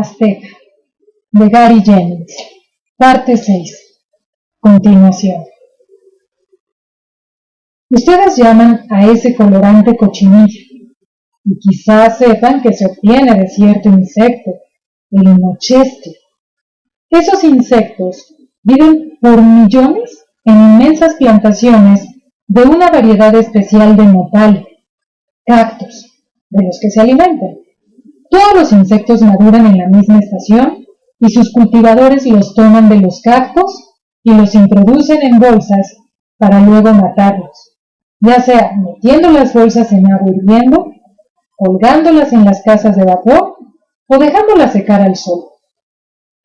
Azteca, de Gary Jennings, parte 6. Continuación. Ustedes llaman a ese colorante cochinilla, y quizás sepan que se obtiene de cierto insecto, el inocheste. Esos insectos viven por millones en inmensas plantaciones de una variedad especial de nopal, cactus, de los que se alimentan. Todos los insectos maduran en la misma estación y sus cultivadores los toman de los cactus y los introducen en bolsas para luego matarlos, ya sea metiendo las bolsas en agua hirviendo, colgándolas en las casas de vapor o dejándolas secar al sol.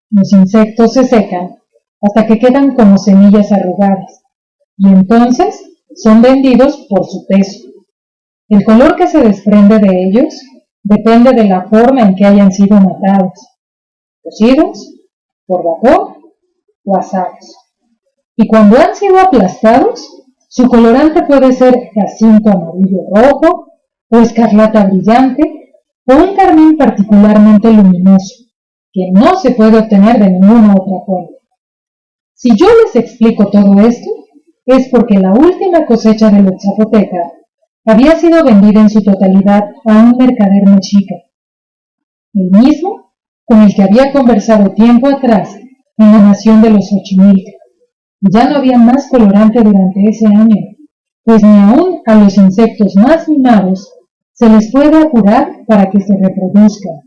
Los insectos se secan hasta que quedan como semillas arrugadas y entonces son vendidos por su peso. El color que se desprende de ellos depende de la forma en que hayan sido matados, cocidos, por vapor o asados. Y cuando han sido aplastados, su colorante puede ser jacinto amarillo rojo, o escarlata brillante, o un carmín particularmente luminoso, que no se puede obtener de ninguna otra fuente. Si yo les explico todo esto, es porque la última cosecha de los Zapoteca había sido vendida en su totalidad a un mercader mexica, el mismo con el que había conversado tiempo atrás en la nación de los Xochimilca. Ya no había más colorante durante ese año, pues ni aun a los insectos más mimados se les puede apurar para que se reproduzcan.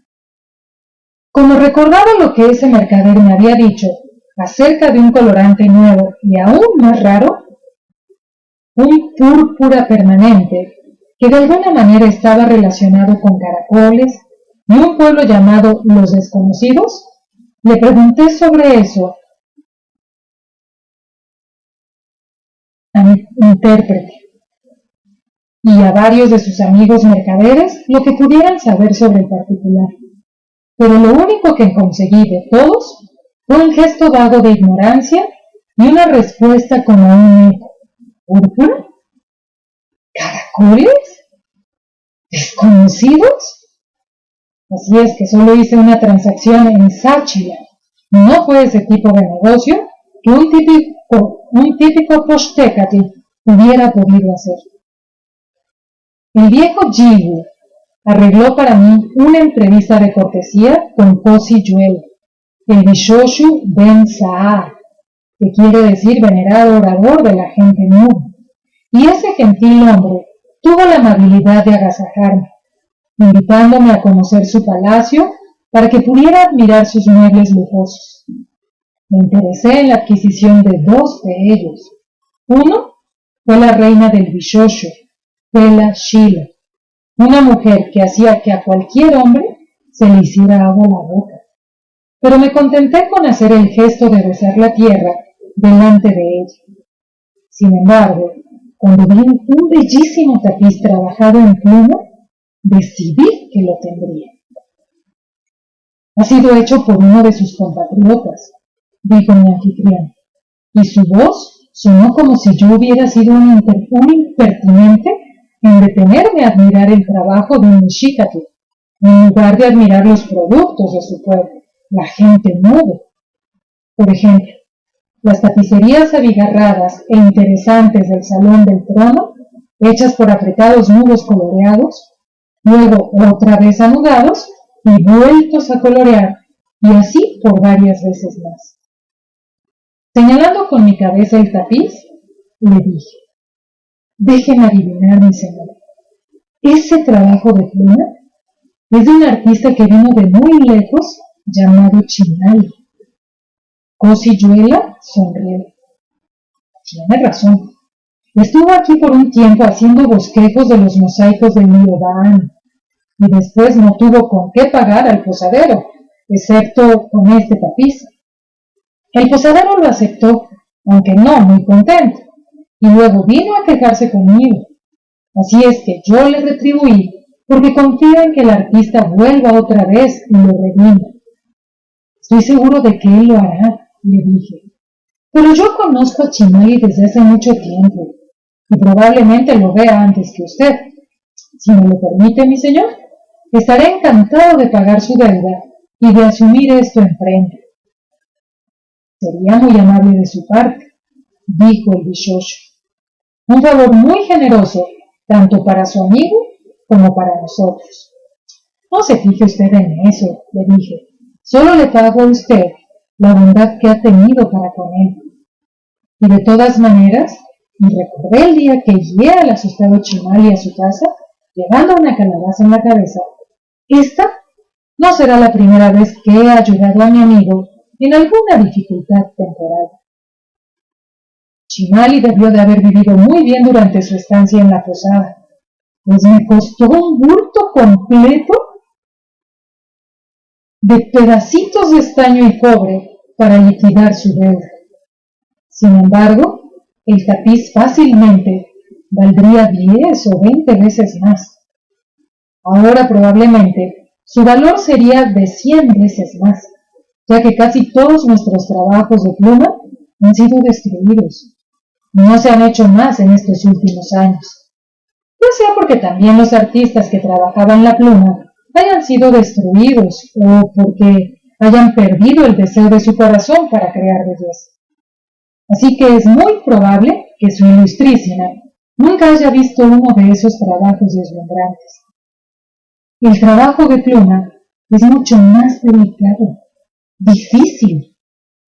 Como recordaba lo que ese mercader me había dicho acerca de un colorante nuevo y aún más raro, un púrpura permanente que de alguna manera estaba relacionado con caracoles y un pueblo llamado Los Desconocidos, le pregunté sobre eso a mi intérprete y a varios de sus amigos mercaderes lo que pudieran saber sobre el particular. Pero lo único que conseguí de todos fue un gesto vago de ignorancia y una respuesta como un eco. ¿Púrpura? ¿Caracoles? ¿Desconocidos? Así es que solo hice una transacción en Sáchila. No fue ese tipo de negocio que un típico Xochtecatl hubiera podido hacer. El viejo Yiwu arregló para mí una entrevista de cortesía con Cosi Yuela, el Bishoshu Ben Saar, que quiere decir venerado orador de la gente muda, y ese gentil hombre tuvo la amabilidad de agasajarme, invitándome a conocer su palacio para que pudiera admirar sus muebles lujosos. Me interesé en la adquisición de 2 de ellos. Uno fue la reina del Bishoshu, Pela Shila, una mujer que hacía que a cualquier hombre se le hiciera agua la boca. Pero me contenté con hacer el gesto de besar la tierra delante de ella. Sin embargo, cuando vi un bellísimo tapiz trabajado en pluma, decidí que lo tendría. Ha sido hecho por uno de sus compatriotas, dijo mi anfitrión, y su voz sonó como si yo hubiera sido un impertinente en detenerme a admirar el trabajo de un mexicatl, en lugar de admirar los productos de su pueblo, la gente muda. Por ejemplo, las tapicerías abigarradas e interesantes del Salón del Trono, hechas por apretados nudos coloreados, luego otra vez anudados y vueltos a colorear, y así por varias veces más. Señalando con mi cabeza el tapiz, le dije: déjeme adivinar, mi señor, ese trabajo de pluma es de un artista que vino de muy lejos llamado Chinali. Cosi Yuela sonrió. Tiene razón. Estuvo aquí por un tiempo haciendo bosquejos de los mosaicos del Niobán y después no tuvo con qué pagar al posadero, excepto con este tapiz. El posadero lo aceptó, aunque no muy contento, y luego vino a quejarse conmigo. Así es que yo le retribuí porque confío en que el artista vuelva otra vez y lo redima. Estoy seguro de que él lo hará, le dije. Pero yo conozco a Chinali desde hace mucho tiempo y probablemente lo vea antes que usted. Si me lo permite, mi señor, estaré encantado de pagar su deuda y de asumir esto en frente. Sería muy amable de su parte, dijo el Bishoshu. Un favor muy generoso, tanto para su amigo como para nosotros. No se fije usted en eso, le dije. Solo le pago a usted la bondad que ha tenido para con él. Y de todas maneras, y recordé el día que guié al asustado Chimali a su casa, llevando una calabaza en la cabeza. Esta no será la primera vez que he ayudado a mi amigo en alguna dificultad temporal. Chimali debió de haber vivido muy bien durante su estancia en la posada, pues me costó un bulto completo de pedacitos de estaño y cobre para liquidar su deuda. Sin embargo, el tapiz fácilmente valdría 10 o 20 veces más. Ahora probablemente su valor sería de 100 veces más, ya que casi todos nuestros trabajos de pluma han sido destruidos. No se han hecho más en estos últimos años. Ya sea porque también los artistas que trabajaban la pluma hayan sido destruidos o porque hayan perdido el deseo de su corazón para crear belleza. Así que es muy probable que su ilustrísima nunca haya visto uno de esos trabajos deslumbrantes. El trabajo de pluma es mucho más delicado, difícil,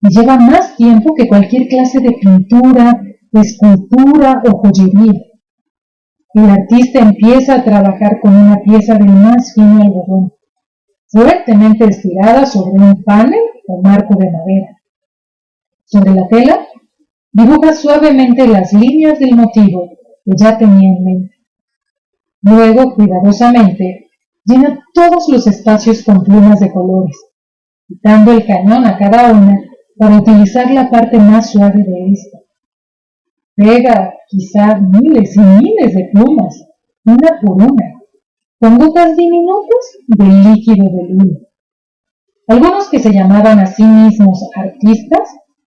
y lleva más tiempo que cualquier clase de pintura, escultura o joyería. El artista empieza a trabajar con una pieza del más fino algodón, fuertemente estirada sobre un panel o marco de madera. Sobre la tela, dibuja suavemente las líneas del motivo que ya tenía en mente. Luego, cuidadosamente, llena todos los espacios con plumas de colores, quitando el cañón a cada una para utilizar la parte más suave de esta. Pega quizá miles y miles de plumas, una por una, con gotas diminutas de líquido del hilo. Algunos que se llamaban a sí mismos artistas,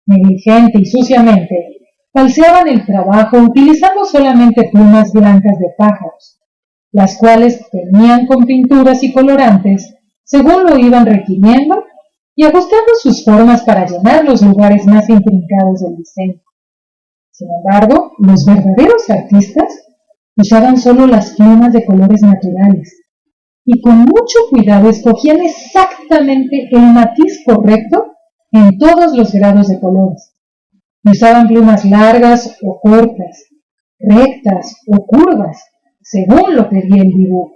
negligente y suciamente, falseaban el trabajo utilizando solamente plumas blancas de pájaros, las cuales tenían con pinturas y colorantes según lo iban requiriendo y ajustando sus formas para llenar los lugares más intrincados del diseño. Sin embargo, los verdaderos artistas usaban solo las plumas de colores naturales y con mucho cuidado escogían exactamente el matiz correcto en todos los grados de colores. Usaban plumas largas o cortas, rectas o curvas, según lo pedía el dibujo.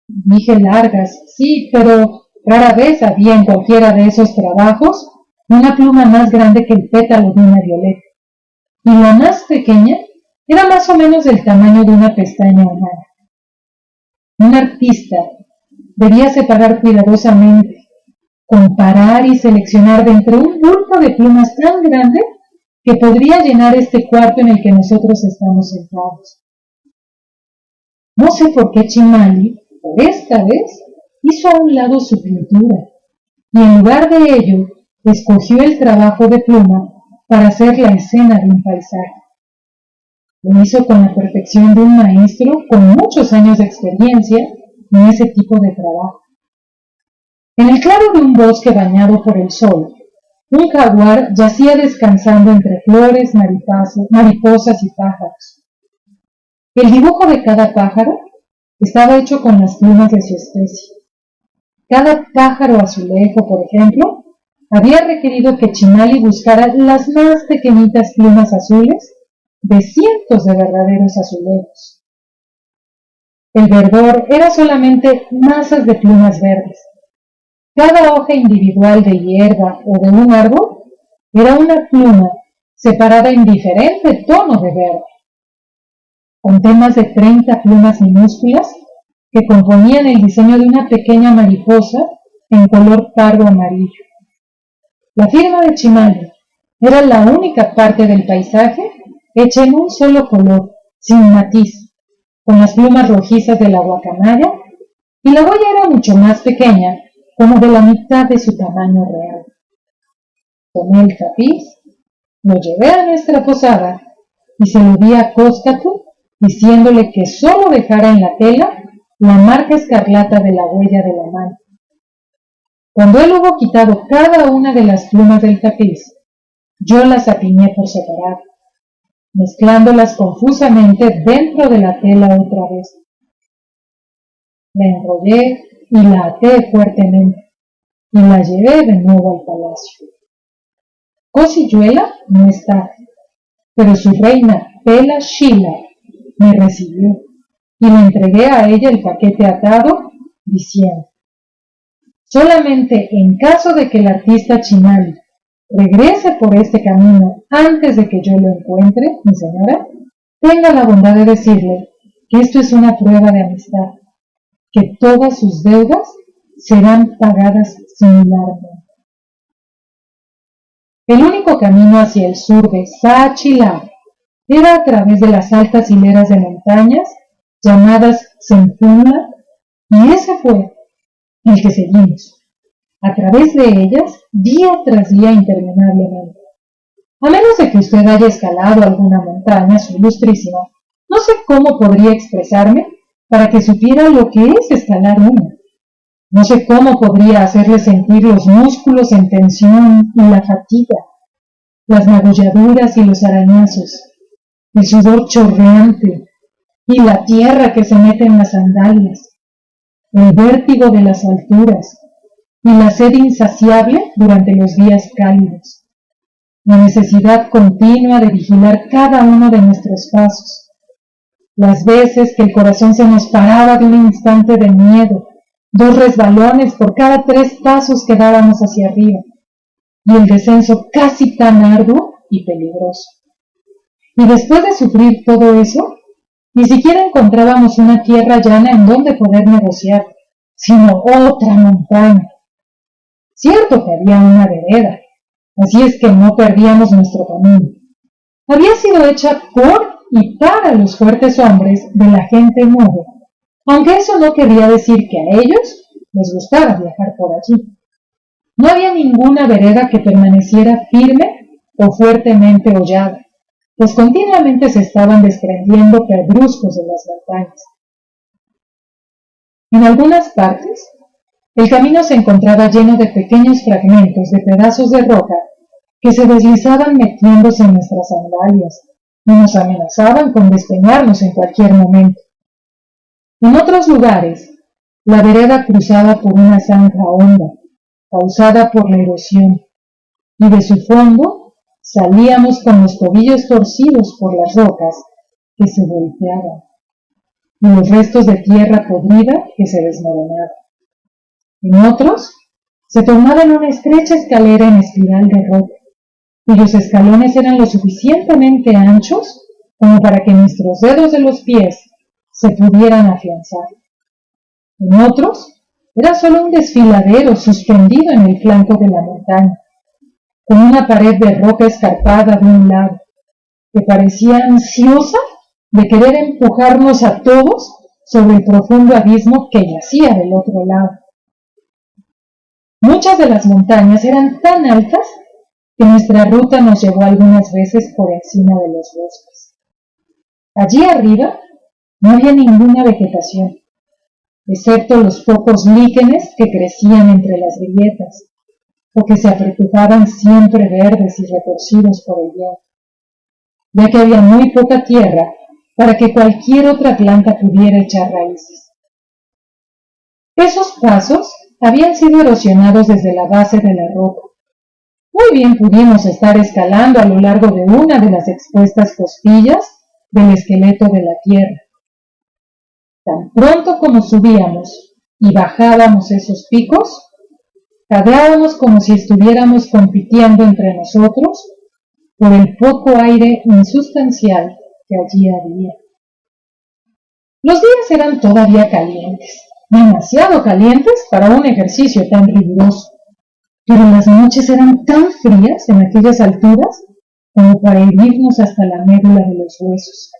Dije largas, sí, pero rara vez había en cualquiera de esos trabajos una pluma más grande que el pétalo de una violeta, y la más pequeña era más o menos del tamaño de una pestaña humana. Un artista debía separar cuidadosamente, comparar y seleccionar de entre un bulto de plumas tan grande que podría llenar este cuarto en el que nosotros estamos sentados. No sé por qué Chimali, por esta vez, hizo a un lado su pintura, y en lugar de ello, escogió el trabajo de pluma para hacer la escena de un paisaje. Lo hizo con la perfección de un maestro con muchos años de experiencia en ese tipo de trabajo. En el claro de un bosque bañado por el sol, un jaguar yacía descansando entre flores, mariposas y pájaros. El dibujo de cada pájaro estaba hecho con las plumas de su especie. Cada pájaro azulejo, por ejemplo, había requerido que Chimali buscara las más pequeñitas plumas azules de cientos de verdaderos azulejos. El verdor era solamente masas de plumas verdes. Cada hoja individual de hierba o de un árbol era una pluma separada en diferente tono de verde. Conté más de 30 plumas minúsculas que componían el diseño de una pequeña mariposa en color pardo amarillo. La firma de Chimali era la única parte del paisaje hecha en un solo color, sin matiz, con las plumas rojizas de la guacamaya, y la huella era mucho más pequeña, como de la mitad de su tamaño real. Tomé el tapiz, lo llevé a nuestra posada y se lo di a Coscatl, diciéndole que solo dejara en la tela la marca escarlata de la huella de la mano. Cuando él hubo quitado cada una de las plumas del tapiz, yo las apiñé por separado, mezclándolas confusamente dentro de la tela otra vez. La enrollé y la até fuertemente y la llevé de nuevo al palacio. Cosiyuela no estaba, pero su reina Pela Shila me recibió y le entregué a ella el paquete atado, diciendo: solamente en caso de que el artista Chinali regrese por este camino antes de que yo lo encuentre, mi señora, tenga la bondad de decirle que esto es una prueba de amistad, que todas sus deudas serán pagadas similarmente. El único camino hacia el sur de Saachila era a través de las altas hileras de montañas llamadas Senpunla, y ese fue el que seguimos, a través de ellas, día tras día interminablemente. A menos de que usted haya escalado alguna montaña, su ilustrísima, no sé cómo podría expresarme para que supiera lo que es escalar una. No sé cómo podría hacerle sentir los músculos en tensión y la fatiga, las magulladuras y los arañazos, el sudor chorreante y la tierra que se mete en las sandalias, el vértigo de las alturas y la sed insaciable durante los días cálidos, la necesidad continua de vigilar cada uno de nuestros pasos, las veces que el corazón se nos paraba de un instante de miedo, 2 resbalones por cada 3 pasos que dábamos hacia arriba, y el descenso casi tan arduo y peligroso. Y después de sufrir todo eso, ni siquiera encontrábamos una tierra llana en donde poder negociar, sino otra montaña. Cierto que había una vereda, así es que no perdíamos nuestro camino. Había sido hecha por y para los fuertes hombres de la gente nueva, aunque eso no quería decir que a ellos les gustara viajar por allí. No había ninguna vereda que permaneciera firme o fuertemente hollada, pues continuamente se estaban desprendiendo pedruscos de las montañas. En algunas partes, el camino se encontraba lleno de pequeños fragmentos de pedazos de roca que se deslizaban metiéndose en nuestras sandalias y nos amenazaban con despeñarnos en cualquier momento. En otros lugares, la vereda cruzaba por una zanja honda, causada por la erosión, y de su fondo salíamos con los tobillos torcidos por las rocas que se volteaban, y los restos de tierra podrida que se desmoronaban. En otros, se tornaba en una estrecha escalera en espiral de roca, cuyos escalones eran lo suficientemente anchos como para que nuestros dedos de los pies se pudieran afianzar. En otros, era solo un desfiladero suspendido en el flanco de la montaña, con una pared de roca escarpada de un lado, que parecía ansiosa de querer empujarnos a todos sobre el profundo abismo que yacía del otro lado. Muchas de las montañas eran tan altas que nuestra ruta nos llevó algunas veces por encima de los bosques. Allí arriba no había ninguna vegetación, excepto los pocos líquenes que crecían entre las grietas, o que se apretujaban siempre verdes y retorcidos por el viento, ya que había muy poca tierra para que cualquier otra planta pudiera echar raíces. Esos pasos habían sido erosionados desde la base de la roca. Muy bien pudimos estar escalando a lo largo de una de las expuestas costillas del esqueleto de la tierra. Tan pronto como subíamos y bajábamos esos picos, jadeábamos como si estuviéramos compitiendo entre nosotros por el poco aire insustancial que allí había. Los días eran todavía calientes, demasiado calientes para un ejercicio tan riguroso, pero las noches eran tan frías en aquellas alturas como para herirnos hasta la médula de los huesos.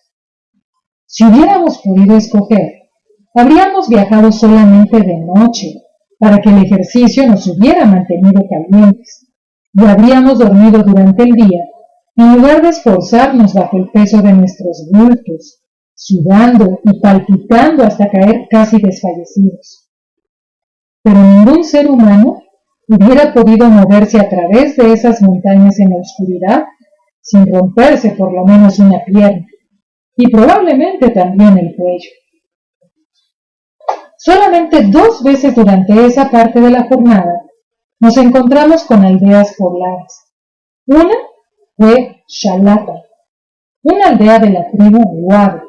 Si hubiéramos podido escoger, habríamos viajado solamente de noche, para que el ejercicio nos hubiera mantenido calientes, y habríamos dormido durante el día, en lugar de esforzarnos bajo el peso de nuestros bultos, sudando y palpitando hasta caer casi desfallecidos. Pero ningún ser humano hubiera podido moverse a través de esas montañas en la oscuridad sin romperse por lo menos una pierna, y probablemente también el cuello. Solamente 2 veces durante esa parte de la jornada nos encontramos con aldeas pobladas. Una fue Xalapa, una aldea de la tribu Guave,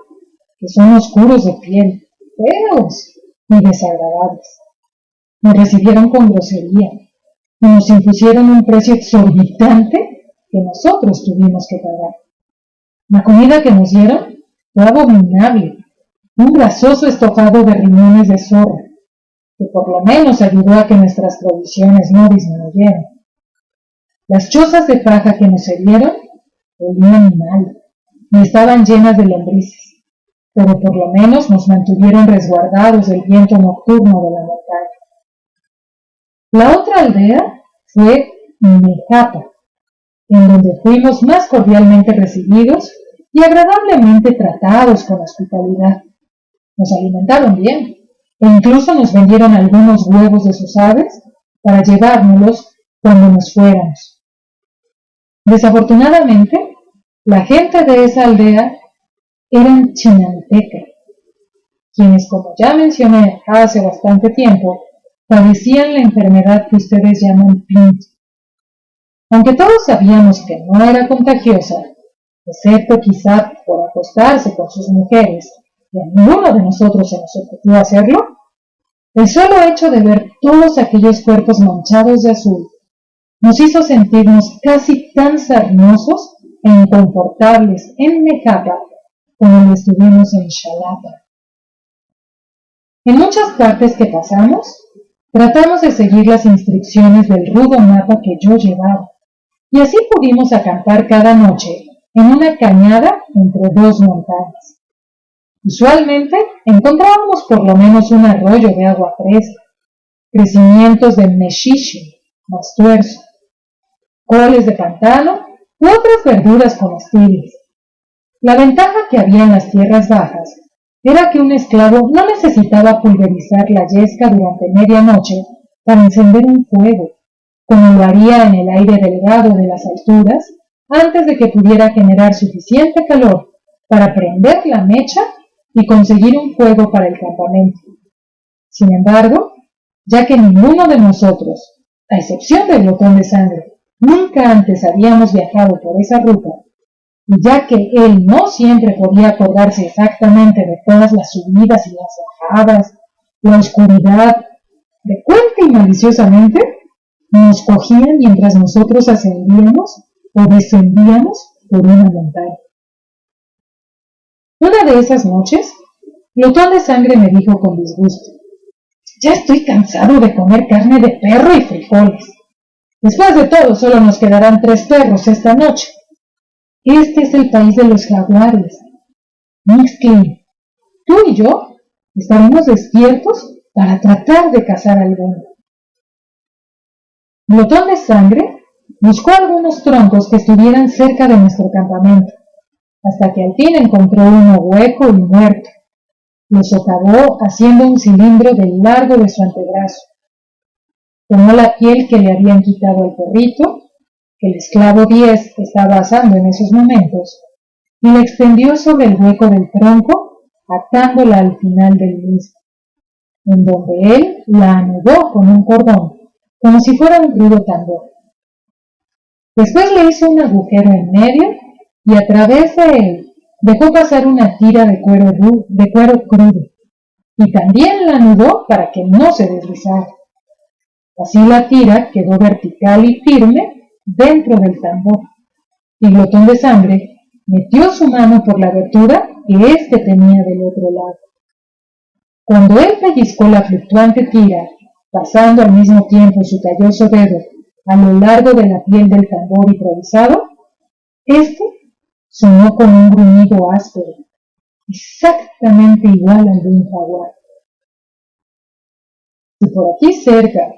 que son oscuros de piel, feos y desagradables. Nos recibieron con grosería y nos impusieron un precio exorbitante que nosotros tuvimos que pagar. La comida que nos dieron fue abominable, un grasoso estofado de riñones de zorro, que por lo menos ayudó a que nuestras provisiones no disminuyeran. Las chozas de paja que nos sirvieron olían mal y estaban llenas de lombrices, pero por lo menos nos mantuvieron resguardados del viento nocturno de la montaña. La otra aldea fue Mejapa, en donde fuimos más cordialmente recibidos y agradablemente tratados con hospitalidad. Nos alimentaron bien e incluso nos vendieron algunos huevos de sus aves para llevárnoslos cuando nos fuéramos. Desafortunadamente, la gente de esa aldea eran chinantecas, quienes, como ya mencioné hace bastante tiempo, padecían la enfermedad que ustedes llaman pinto. Aunque todos sabíamos que no era contagiosa, excepto quizá por acostarse con sus mujeres, y a ninguno de nosotros se nos ocurrió hacerlo, el solo hecho de ver todos aquellos cuerpos manchados de azul nos hizo sentirnos casi tan sarnosos e inconfortables en Mejapa como lo estuvimos en Xalapa. En muchas partes que pasamos, tratamos de seguir las instrucciones del rudo mapa que yo llevaba, y así pudimos acampar cada noche en una cañada entre 2 montañas. Usualmente encontrábamos por lo menos un arroyo de agua fresca, crecimientos de mexiche, mastuerzo, coles de pantano u otras verduras comestibles. La ventaja que había en las tierras bajas era que un esclavo no necesitaba pulverizar la yesca durante medianoche para encender un fuego, como lo haría en el aire delgado de las alturas antes de que pudiera generar suficiente calor para prender la mecha y conseguir un fuego para el campamento. Sin embargo, ya que ninguno de nosotros, a excepción del Glotón de Sangre, nunca antes habíamos viajado por esa ruta, y ya que él no siempre podía acordarse exactamente de todas las subidas y las bajadas, la oscuridad, de cuenta y maliciosamente, nos cogían mientras nosotros ascendíamos o descendíamos por una montaña. Una de esas noches, Glotón de Sangre me dijo con disgusto: ya estoy cansado de comer carne de perro y frijoles. Después de todo, solo nos quedarán 3 perros esta noche. Este es el país de los jaguares. Mixclin, tú y yo estaremos despiertos para tratar de cazar alguno. Glotón de Sangre buscó algunos troncos que estuvieran cerca de nuestro campamento, hasta que al fin encontró uno hueco y muerto. Lo socavó haciendo un cilindro del largo de su antebrazo. Tomó la piel que le habían quitado al perrito, que el esclavo 10 estaba asando en esos momentos, y la extendió sobre el hueco del tronco, atándola al final del mismo, en donde él la anudó con un cordón, como si fuera un rudo tambor. Después le hizo un agujero en medio y a través de él dejó pasar una tira de cuero crudo, y también la anudó para que no se deslizara. Así la tira quedó vertical y firme dentro del tambor, y Glotón de Sangre metió su mano por la abertura que éste tenía del otro lado. Cuando él pellizcó la fluctuante tira, pasando al mismo tiempo su calloso dedo a lo largo de la piel del tambor improvisado, este sonó con un gruñido áspero, exactamente igual al de un jaguar. Si por aquí cerca,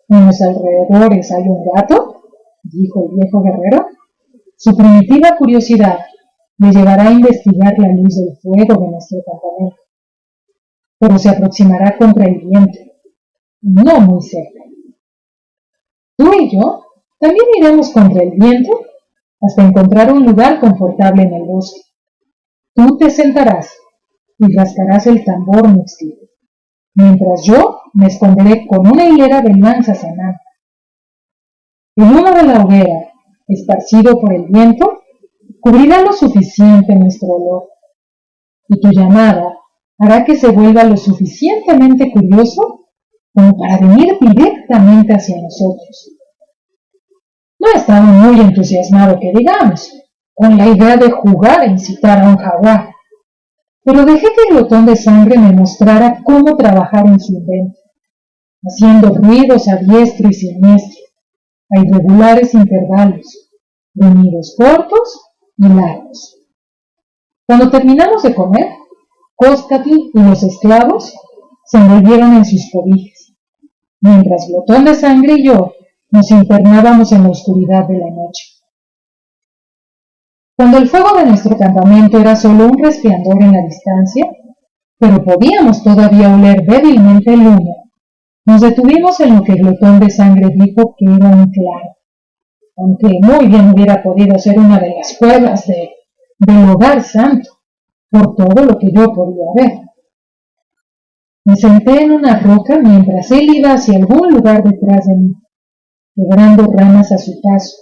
en los alrededores, hay un gato, dijo el viejo guerrero, su primitiva curiosidad le llevará a investigar la luz del fuego de nuestro campamento, pero se aproximará contra el viento, no muy cerca. Tú y yo también iremos contra el viento hasta encontrar un lugar confortable en el bosque. Tú te sentarás y rascarás el tambor mixtico, mientras yo me esconderé con una hilera de lanzas en mano. El humo de la hoguera, esparcido por el viento, cubrirá lo suficiente nuestro olor, y tu llamada hará que se vuelva lo suficientemente curioso como para venir directamente hacia nosotros. No estaba muy entusiasmado, que digamos, con la idea de jugar e incitar a un jaguar, pero dejé que el glotón de sangre me mostrara cómo trabajar en su invento, haciendo ruidos a diestro y siniestro, a irregulares intervalos, gruñidos cortos y largos. Cuando terminamos de comer, Cóscatl y los esclavos se envolvieron en sus cobijas, mientras Glotón de Sangre y yo nos internábamos en la oscuridad de la noche. Cuando el fuego de nuestro campamento era solo un resplandor en la distancia, pero podíamos todavía oler débilmente el humo, nos detuvimos en lo que Glotón de Sangre dijo que era un claro, aunque muy bien hubiera podido ser una de las cuevas del hogar santo, por todo lo que yo podía ver. Me senté en una roca mientras él iba hacia algún lugar detrás de mí, quebrando ramas a su paso,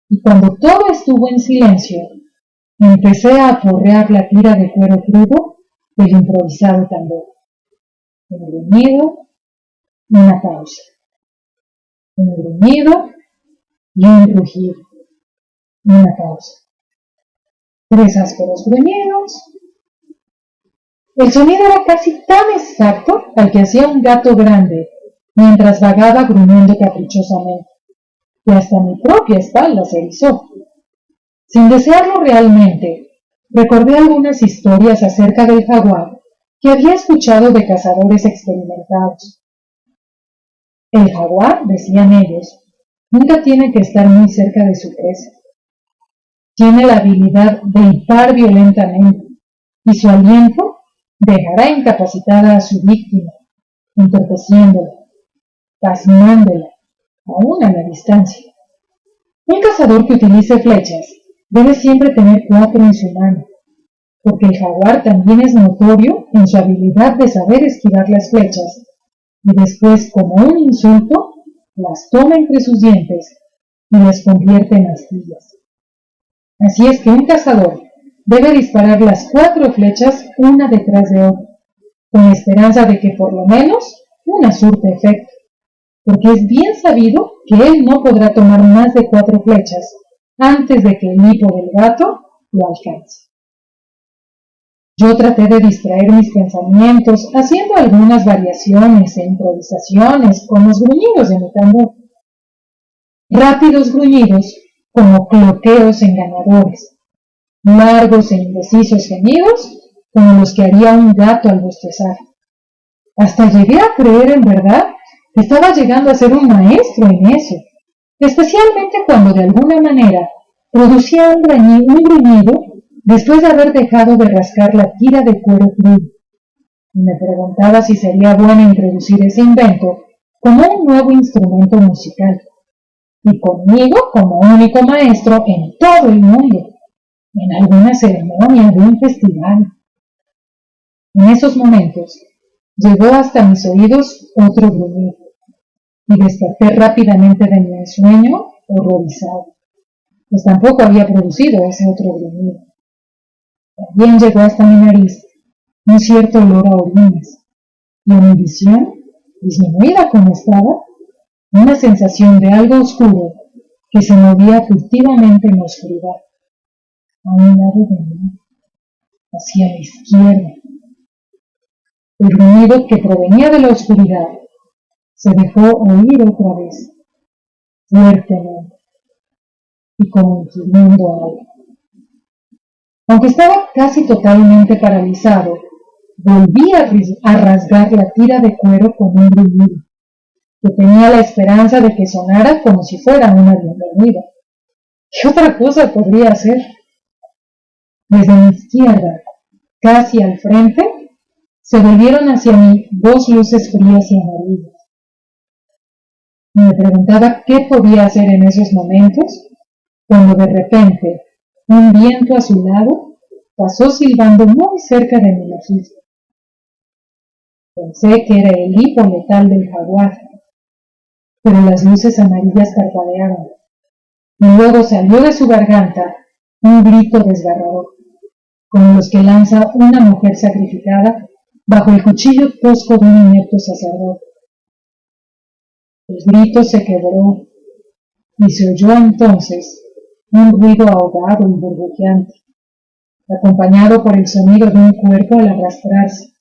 y cuando todo estuvo en silencio, empecé a aporrear la tira de cuero crudo del improvisado tambor. Un gruñido, una pausa. Un gruñido y un rugido. Una pausa. 3 ásperos gruñidos. El sonido era casi tan exacto al que hacía un gato grande mientras vagaba gruñendo caprichosamente, que hasta mi propia espalda se erizó. Sin desearlo realmente, recordé algunas historias acerca del jaguar que había escuchado de cazadores experimentados. El jaguar, decían ellos, nunca tiene que estar muy cerca de su presa. Tiene la habilidad de hipar violentamente y su aliento dejará incapacitada a su víctima, entorpeciéndola, pasmándola, aún a la distancia. Un cazador que utilice flechas debe siempre tener 4 en su mano, porque el jaguar también es notorio en su habilidad de saber esquivar las flechas y después, como un insulto, las toma entre sus dientes y las convierte en astillas. Así es que un cazador debe disparar las 4 flechas una detrás de otra, con esperanza de que por lo menos una surte efecto, porque es bien sabido que él no podrá tomar más de 4 flechas antes de que el hipo del gato lo alcance. Yo traté de distraer mis pensamientos haciendo algunas variaciones e improvisaciones con los gruñidos de mi tambor. Rápidos gruñidos como cloqueos engañadores, largos e indecisos gemidos como los que haría un gato al bostezar. Hasta llegué a creer en verdad que estaba llegando a ser un maestro en eso, especialmente cuando de alguna manera producía un gruñido después de haber dejado de rascar la tira de cuero crudo. Y me preguntaba si sería bueno introducir ese invento como un nuevo instrumento musical, y conmigo como único maestro en todo el mundo, en alguna ceremonia de un festival. En esos momentos llegó hasta mis oídos otro gruñido, y desperté rápidamente de mi ensueño horrorizado, pues tampoco había producido ese otro gruñido. También llegó hasta mi nariz un cierto olor a orines, y a mi visión, disminuida como estaba, una sensación de algo oscuro que se movía furtivamente en la oscuridad, a un lado de mí, hacia la izquierda. El gruñido que provenía de la oscuridad se dejó oír otra vez, fuertemente, y como infiriendo algo. Aunque estaba casi totalmente paralizado, volví a rasgar la tira de cuero con un gruñido, que tenía la esperanza de que sonara como si fuera una bienvenida. ¿Qué otra cosa podría hacer? Desde mi izquierda, casi al frente, se volvieron hacia mí 2 luces frías y amarillas. Me preguntaba qué podía hacer en esos momentos, cuando de repente un viento a su lado pasó silbando muy cerca de mi mejilla. Pensé que era el hipo letal del jaguar, pero las luces amarillas parpadeaban, y luego salió de su garganta un grito desgarrador, como los que lanza una mujer sacrificada bajo el cuchillo tosco de un inepto sacerdote. El grito se quebró y se oyó entonces un ruido ahogado y burbujeante, acompañado por el sonido de un cuerpo al arrastrarse,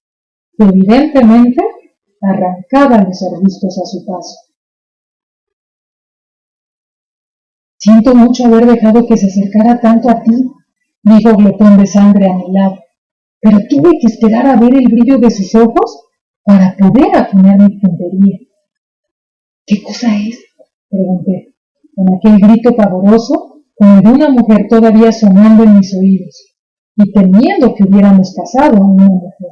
que evidentemente arrancaba los arbustos a su paso. Siento mucho haber dejado que se acercara tanto a ti, dijo Glotón de Sangre a mi lado, pero tuve que esperar a ver el brillo de sus ojos para poder afinar mi puntería. ¿Qué cosa es?, pregunté, con aquel grito pavoroso como el de una mujer todavía sonando en mis oídos, y temiendo que hubiéramos pasado a una mujer.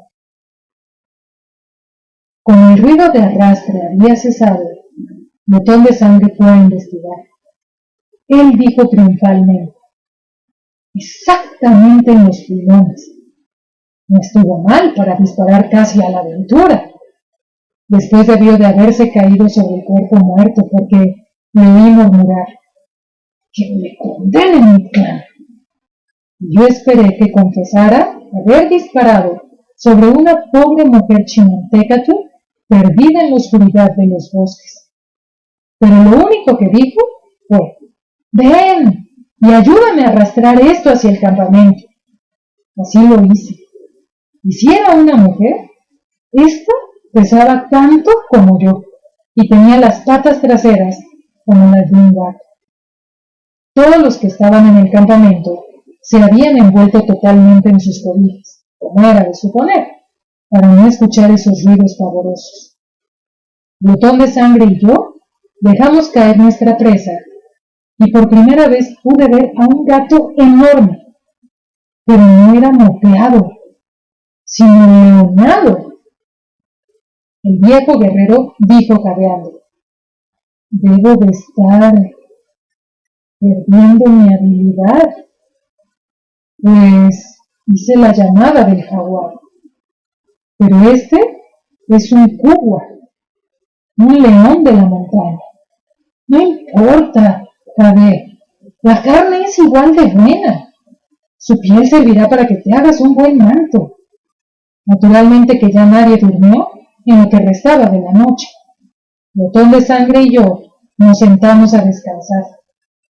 Como el ruido de arrastre había cesado, Glotón de Sangre fue a investigar. Él dijo triunfalmente: exactamente en los pulmones. No estuvo mal para disparar casi a la aventura. Después debió de haberse caído sobre el cuerpo muerto, porque le oí murmurar: que me condenen mi clan. Y yo esperé que confesara haber disparado sobre una pobre mujer chimalteca perdida en la oscuridad de los bosques. Pero lo único que dijo fue: ven y ayúdame a arrastrar esto hacia el campamento. Así lo hice. Y si era una mujer, esta pesaba tanto como yo, y tenía las patas traseras como las de un gato. Todos los que estaban en el campamento se habían envuelto totalmente en sus cobijas, como era de suponer, para no escuchar esos ruidos pavorosos. Glotón de Sangre y yo dejamos caer nuestra presa, y por primera vez pude ver a un gato enorme, pero no era moteado, sino leonado. El viejo guerrero dijo jadeando: debo de estar perdiendo mi habilidad, pues hice la llamada del jaguar, pero este es un cugua, un león de la montaña. No importa, jadeé, la carne es igual de buena. Su piel servirá para que te hagas un buen manto. Naturalmente que ya nadie durmió en lo que restaba de la noche. Glotón de Sangre y yo nos sentamos a descansar,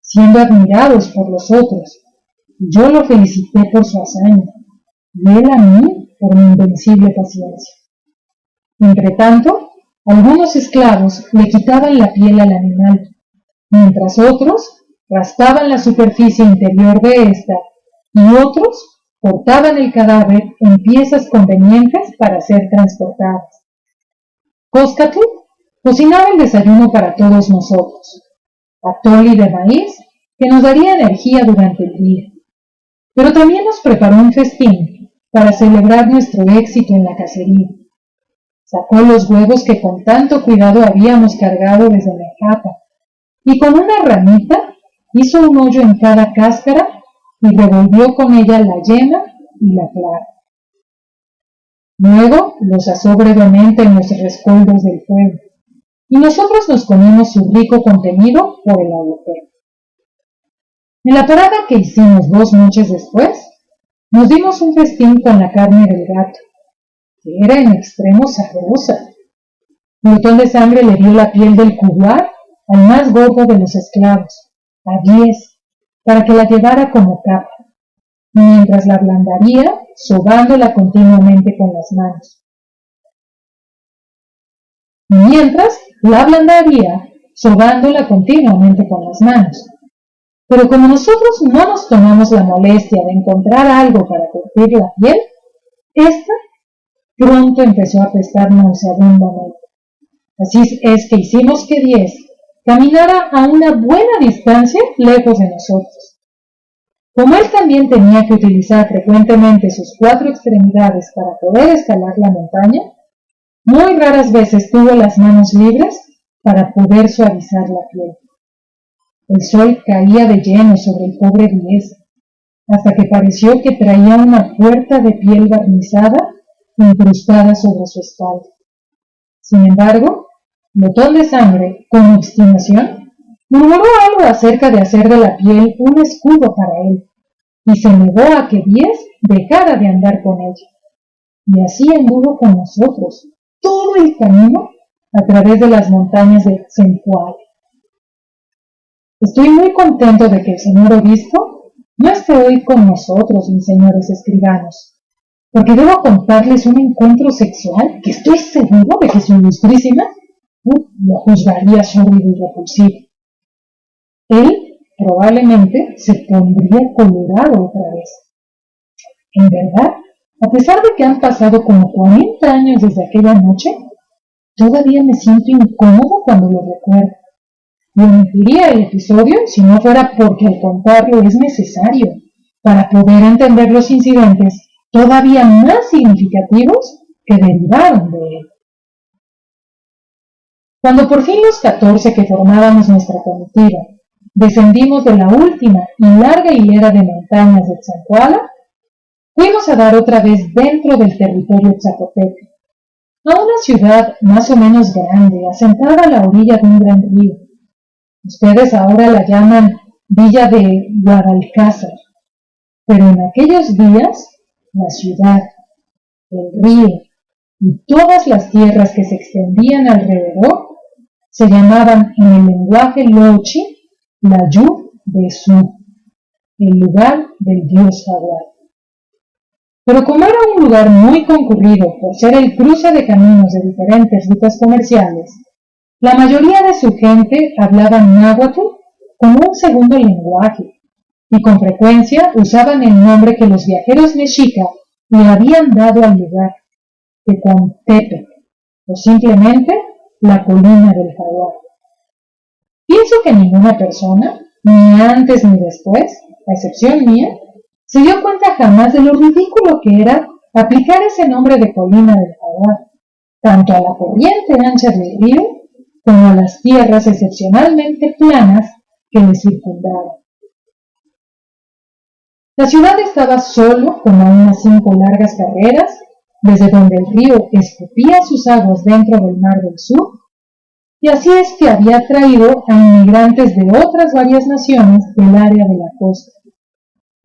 siendo admirados por los otros. Yo lo felicité por su hazaña, y él a mí por mi invencible paciencia. Entretanto, algunos esclavos le quitaban la piel al animal, mientras otros raspaban la superficie interior de ésta, y otros cortaban el cadáver en piezas convenientes para ser transportadas. Coscatl cocinaba el desayuno para todos nosotros, atoli de maíz que nos daría energía durante el día, pero también nos preparó un festín para celebrar nuestro éxito en la cacería. Sacó los huevos que con tanto cuidado habíamos cargado desde Mejapa, y con una ramita hizo un hoyo en cada cáscara y revolvió con ella la yema y la clara. Luego los asó brevemente en los rescoldos del fuego, y nosotros nos comimos su rico contenido por el agujero. En la parada que hicimos 2 noches después, nos dimos un festín con la carne del gato, que era en extremo sabrosa. Glotón de Sangre le dio la piel del cuguar al más gordo de los esclavos, a 10, para que la llevara como capa, mientras la ablandaría sobándola continuamente con las manos. Pero como nosotros no nos tomamos la molestia de encontrar algo para curtir la piel, esta pronto empezó a apestar nauseabundamente. Así es que hicimos que 10 caminara a una buena distancia lejos de nosotros. Como él también tenía que utilizar frecuentemente sus 4 extremidades para poder escalar la montaña, muy raras veces tuvo las manos libres para poder suavizar la piel. El sol caía de lleno sobre el pobre Diez, hasta que pareció que traía una puerta de piel barnizada incrustada sobre su espalda. Sin embargo, Glotón de Sangre, con obstinación, murmuró algo acerca de hacer de la piel un escudo para él, y se negó a que Diez dejara de andar con ella. Y así anduvo con nosotros todo el camino a través de las montañas de Zempoala. Estoy muy contento de que el señor obispo no esté hoy con nosotros, mis señores escribanos, porque debo contarles un encuentro sexual que estoy seguro de que su ilustrísima lo juzgaría sórdido y repulsivo. Él probablemente se pondría colorado otra vez. En verdad, a pesar de que han pasado como 40 años desde aquella noche, todavía me siento incómodo cuando lo recuerdo. Y omitiría el episodio si no fuera porque al contarlo es necesario para poder entender los incidentes todavía más significativos que derivaron de él. Cuando por fin los 14 que formábamos nuestra comitiva descendimos de la última y larga hilera de montañas de Zempoala, fuimos a dar otra vez dentro del territorio zapoteco, a una ciudad más o menos grande, asentada a la orilla de un gran río. Ustedes ahora la llaman Villa de Guadalcázar, pero en aquellos días la ciudad, el río y todas las tierras que se extendían alrededor se llamaban en el lenguaje lochi la Yu de Su, el lugar del dios jaguar. Pero como era un lugar muy concurrido por ser el cruce de caminos de diferentes rutas comerciales, la mayoría de su gente hablaba náhuatl como un segundo lenguaje y con frecuencia usaban el nombre que los viajeros mexica le habían dado al lugar, Tecuantepec, o simplemente la colina del jaguar. Pienso que ninguna persona, ni antes ni después, a excepción mía, se dio cuenta jamás de lo ridículo que era aplicar ese nombre de colina del jaguar, tanto a la corriente ancha del río como a las tierras excepcionalmente planas que le circundaban. La ciudad estaba solo como a unas 5 largas carreras, desde donde el río escupía sus aguas dentro del mar del sur, y así es que había traído a inmigrantes de otras varias naciones del área de la costa,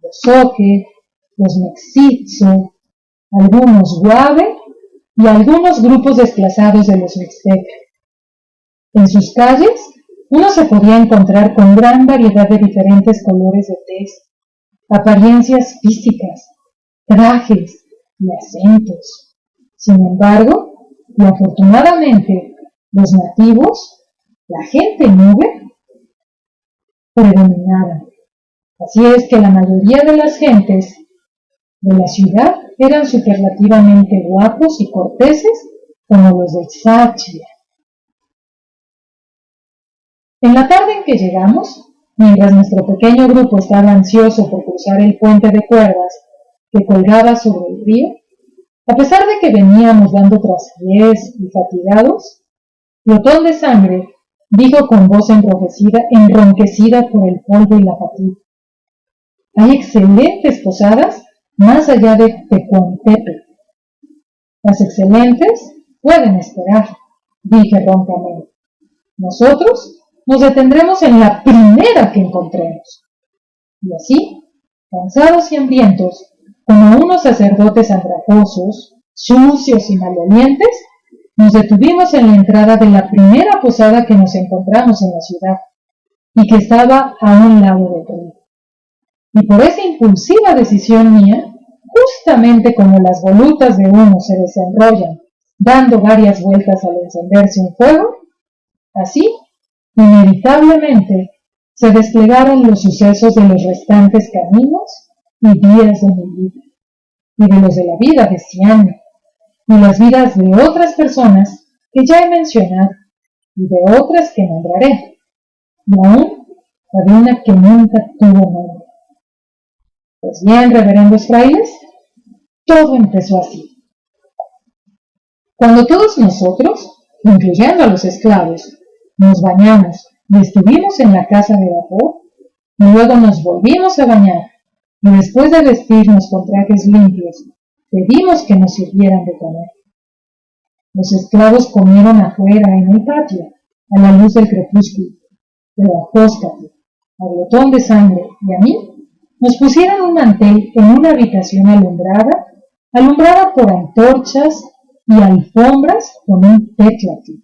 los Zoque, los Mexitzo, algunos Guave y algunos grupos desplazados de los Mixtecas. En sus calles uno se podía encontrar con gran variedad de diferentes colores de tez, apariencias físicas, trajes y acentos. Sin embargo, y afortunadamente, los nativos, la gente nube, predominaban. Así es que la mayoría de las gentes de la ciudad eran superlativamente guapos y corteses como los de Sáchila. En la tarde en que llegamos, mientras nuestro pequeño grupo estaba ansioso por cruzar el puente de cuerdas que colgaba sobre el río, a pesar de que veníamos dando traspiés y fatigados, Glotón de Sangre dijo con voz enronquecida por el polvo y la fatiga: «Hay excelentes posadas más allá de Tecuantepec». «Las excelentes pueden esperar», dije roncamente. «Nosotros nos detendremos en la primera que encontremos». Y así, cansados y hambrientos, como unos sacerdotes andrajosos, sucios y malolientes, nos detuvimos en la entrada de la primera posada que nos encontramos en la ciudad, y que estaba a un lado del río. Y por esa impulsiva decisión mía, justamente como las volutas de humo se desenrollan, dando varias vueltas al encenderse un fuego, así, inevitablemente, se desplegaron los sucesos de los restantes caminos y días de mi vida, y de los de la vida de Ciano, y las vidas de otras personas que ya he mencionado, y de otras que nombraré, y aún la de una que nunca tuvo nombre. Pues bien, reverendos frailes, todo empezó así. Cuando todos nosotros, incluyendo a los esclavos, Nos bañamos y estuvimos en la casa de vapor, y luego nos volvimos a bañar, y después de vestirnos con trajes limpios, pedimos que nos sirvieran de comer. Los esclavos comieron afuera en el patio, a la luz del crepúsculo, pero Apóstate, a glotón de sangre y a mí, nos pusieron un mantel en una habitación alumbrada por antorchas y alfombras con un téclate.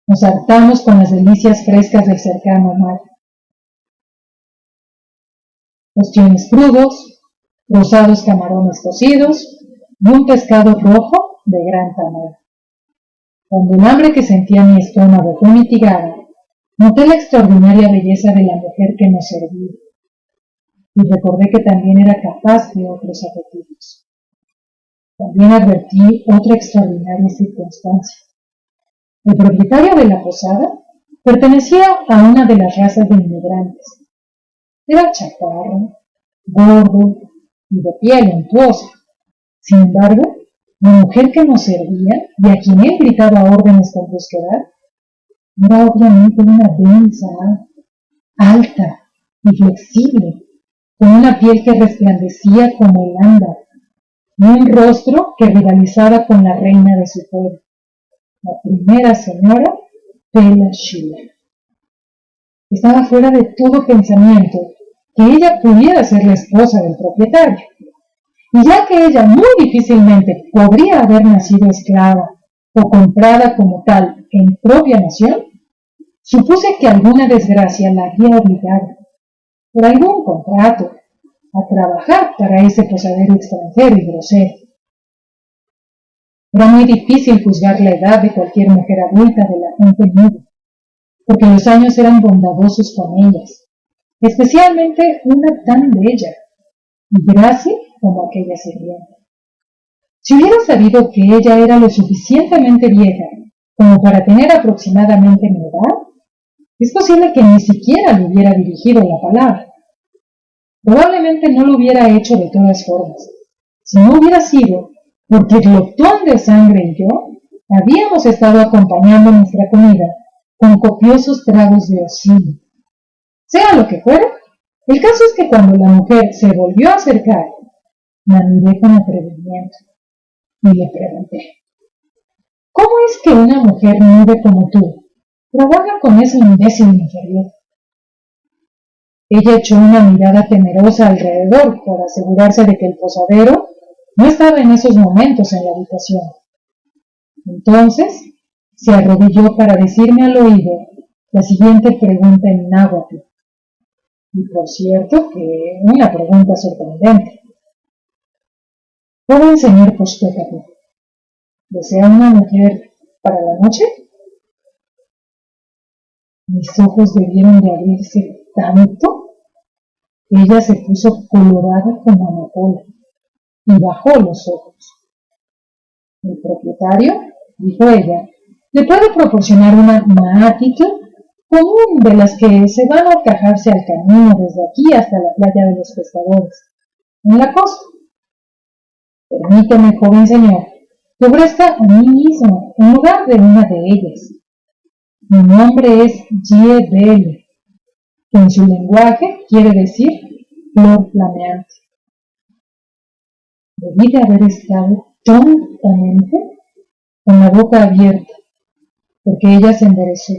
Nos hartamos con las delicias frescas del cercano mar. Ostiones crudos, rosados camarones cocidos y un pescado rojo de gran tamaño. Cuando el hambre que sentía mi estómago fue mitigada, noté la extraordinaria belleza de la mujer que nos servía y recordé que también era capaz de otros apetitos. También advertí otra extraordinaria circunstancia. El propietario de la posada pertenecía a una de las razas de inmigrantes. Era chaparro, gordo y de piel untuosa. Sin embargo, la mujer que nos servía y a quien él gritaba órdenes con brusquedad era obviamente una densa, alta y flexible, con una piel que resplandecía como el ámbar y un rostro que rivalizaba con la reina de su pueblo, la primera señora Bella Schiller. Estaba fuera de todo pensamiento que ella pudiera ser la esposa del propietario, y ya que ella muy difícilmente podría haber nacido esclava o comprada como tal en propia nación, supuse que alguna desgracia la había obligado, por algún contrato, a trabajar para ese posadero extranjero y grosero. Era muy difícil juzgar la edad de cualquier mujer adulta de la gente nueva, porque los años eran bondadosos con ellas, especialmente una tan bella y grácil como aquella sirvienta. Si hubiera sabido que ella era lo suficientemente vieja como para tener aproximadamente mi edad, es posible que ni siquiera le hubiera dirigido la palabra. Probablemente no lo hubiera hecho de todas formas, si no hubiera sido porque glotón de sangre y yo habíamos estado acompañando nuestra comida con copiosos tragos de ocino. Sea lo que fuera, el caso es que cuando la mujer se volvió a acercar, la miré con atrevimiento y le pregunté: ¿cómo es que una mujer nube como tú trabaja con ese imbécil inferior? Ella echó una mirada temerosa alrededor para asegurarse de que el posadero no estaba en esos momentos en la habitación. Entonces se arrodilló para decirme al oído la siguiente pregunta en náhuatl. Y por cierto que una pregunta sorprendente. ¿Joven señor Postécate, desea una mujer para la noche? Mis ojos debieron de abrirse tanto que ella se puso colorada como amapola y bajó los ojos. El propietario, dijo ella, le puede proporcionar una maatito común de las que se van a cajarse al camino desde aquí hasta la playa de los pescadores, en la costa. Permíteme, joven señor, que ofrezca a mí mismo en lugar de una de ellas. Mi nombre es Giebel, que en su lenguaje quiere decir flor flameante. Debí de haber estado tontamente con la boca abierta, porque ella se enderezó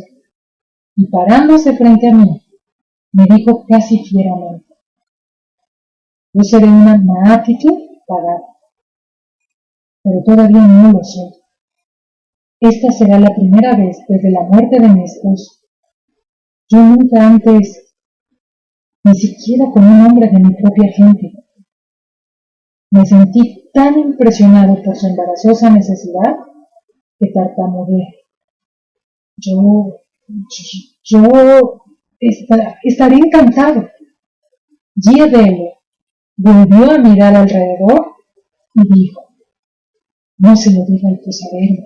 y parándose frente a mí, me dijo casi fieramente: yo seré una maatitu pagada, pero todavía no lo soy. Esta será la primera vez desde la muerte de mi esposo. Yo nunca antes, ni siquiera con un hombre de mi propia gente. Me sentí tan impresionado por su embarazosa necesidad que tartamudeé. Yo estaré encantado. Giebel volvió a mirar alrededor y dijo: no se lo diga al posadero.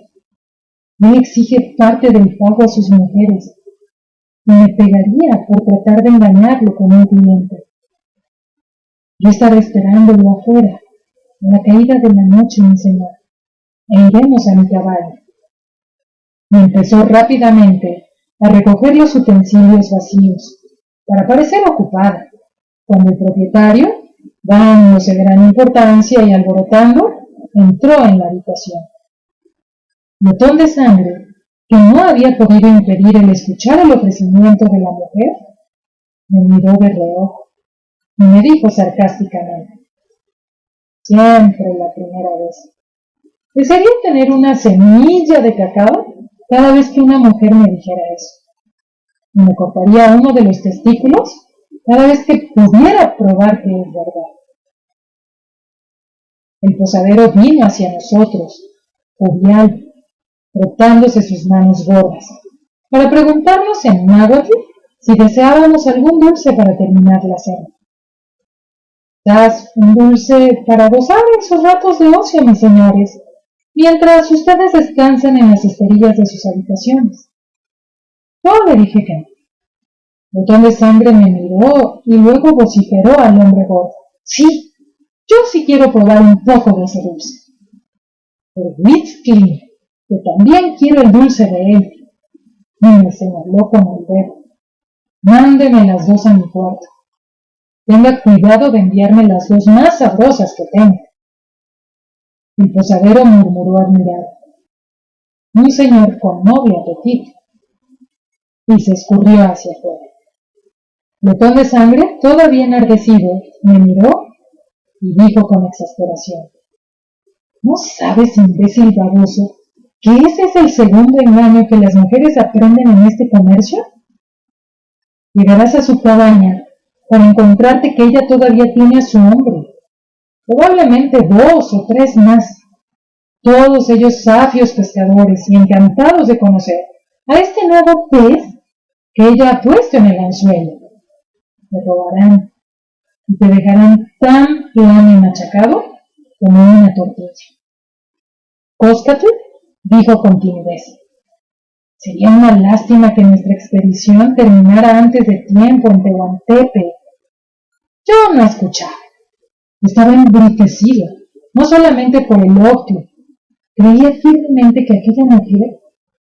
Él exige parte del pago a sus mujeres y me pegaría por tratar de engañarlo con un cliente. Yo estaré esperándolo afuera, a la caída de la noche, mi señor, e iremos a mi caballo. y empezó rápidamente a recoger los utensilios vacíos, para parecer ocupada, cuando el propietario, dándose gran importancia y alborotando, entró en la habitación. Botón de Sangre, que no había podido impedir el escuchar el ofrecimiento de la mujer, me miró de reojo y me dijo sarcásticamente: siempre la primera vez. Desearía tener una semilla de cacao cada vez que una mujer me dijera eso. Y me cortaría uno de los testículos cada vez que pudiera probar que es verdad. El posadero vino hacia nosotros, jovial, frotándose sus manos gordas, para preguntarnos en náhuatl si deseábamos algún dulce para terminar la cena. Quizás un dulce para gozar en sus ratos de ocio, mis señores, mientras ustedes descansan en las esterillas de sus habitaciones. Yo le dije que no. Botón de Sangre me miró y luego vociferó al hombre gordo: sí, yo sí quiero probar un poco de ese dulce. Pero Whiskey, que también quiero el dulce de él. Y me señaló con el dedo: mándeme las dos a mi cuarto. Tenga cuidado de enviarme las dos más sabrosas que tenga. El posadero murmuró admirado: un señor con noble apetito. Y se escurrió hacia afuera. Botón de Sangre, todavía enardecido, me miró y dijo con exasperación: ¿no sabes, imbécil baboso, que ese es el segundo engaño que las mujeres aprenden en este comercio? Llegarás a su cabaña para encontrarte que ella todavía tiene a su hombre, probablemente 2 o 3 más, todos ellos sabios pescadores y encantados de conocer a este nuevo pez que ella ha puesto en el anzuelo. Te robarán y te dejarán tan plano y machacado como una tortilla. Cóscatl dijo con timidez: sería una lástima que nuestra expedición terminara antes de tiempo en Tehuantepe. Yo no escuchaba. Estaba embrutecido, no solamente por el óptimo. Creía firmemente que aquella mujer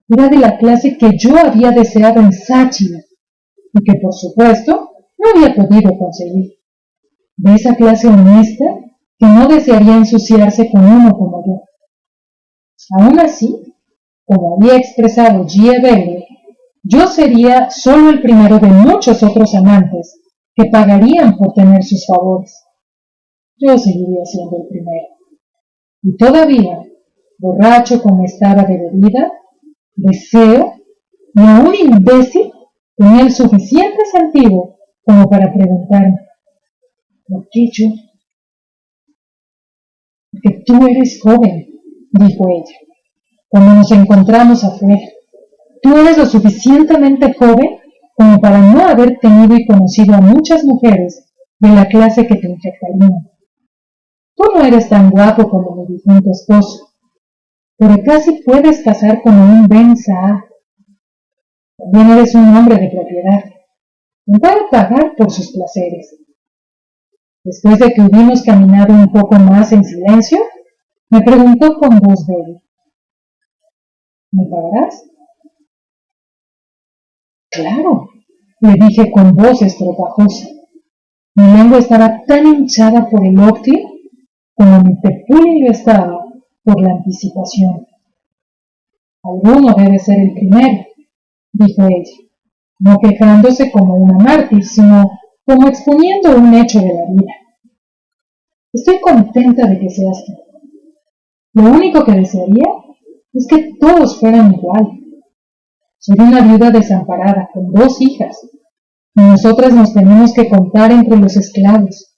era de la clase que yo había deseado en Sáchila y que, por supuesto, no había podido conseguir. De esa clase honesta que no desearía ensuciarse con uno como yo. Aún así, como había expresado G.E. yo sería solo el primero de muchos otros amantes que pagarían por tener sus favores. Yo seguiría siendo el primero. Y todavía, borracho como estaba de bebida, deseo, y aún imbécil, tenía el suficiente sentido como para preguntarme: ¿por qué yo? Porque tú eres joven, dijo ella, cuando nos encontramos afuera. Tú eres lo suficientemente joven como para no haber tenido y conocido a muchas mujeres de la clase que te infectarían. Tú no eres tan guapo como mi difunto esposo, pero casi puedes casar como un Ben Saah. También eres un hombre de propiedad. No puede pagar por sus placeres. Después de que hubimos caminado un poco más en silencio, me preguntó con voz débil: ¿me pagarás? Claro, le dije con voz estropajosa. Mi lengua estaba tan hinchada por el óptimo como mi pepulín lo estaba por la anticipación. Alguno debe ser el primero, dijo ella, no quejándose como una mártir, sino como exponiendo un hecho de la vida. Estoy contenta de que seas tú. Lo único que desearía es que todos fueran igual. Soy una viuda desamparada con 2 hijas, y nosotras nos tenemos que contar entre los esclavos.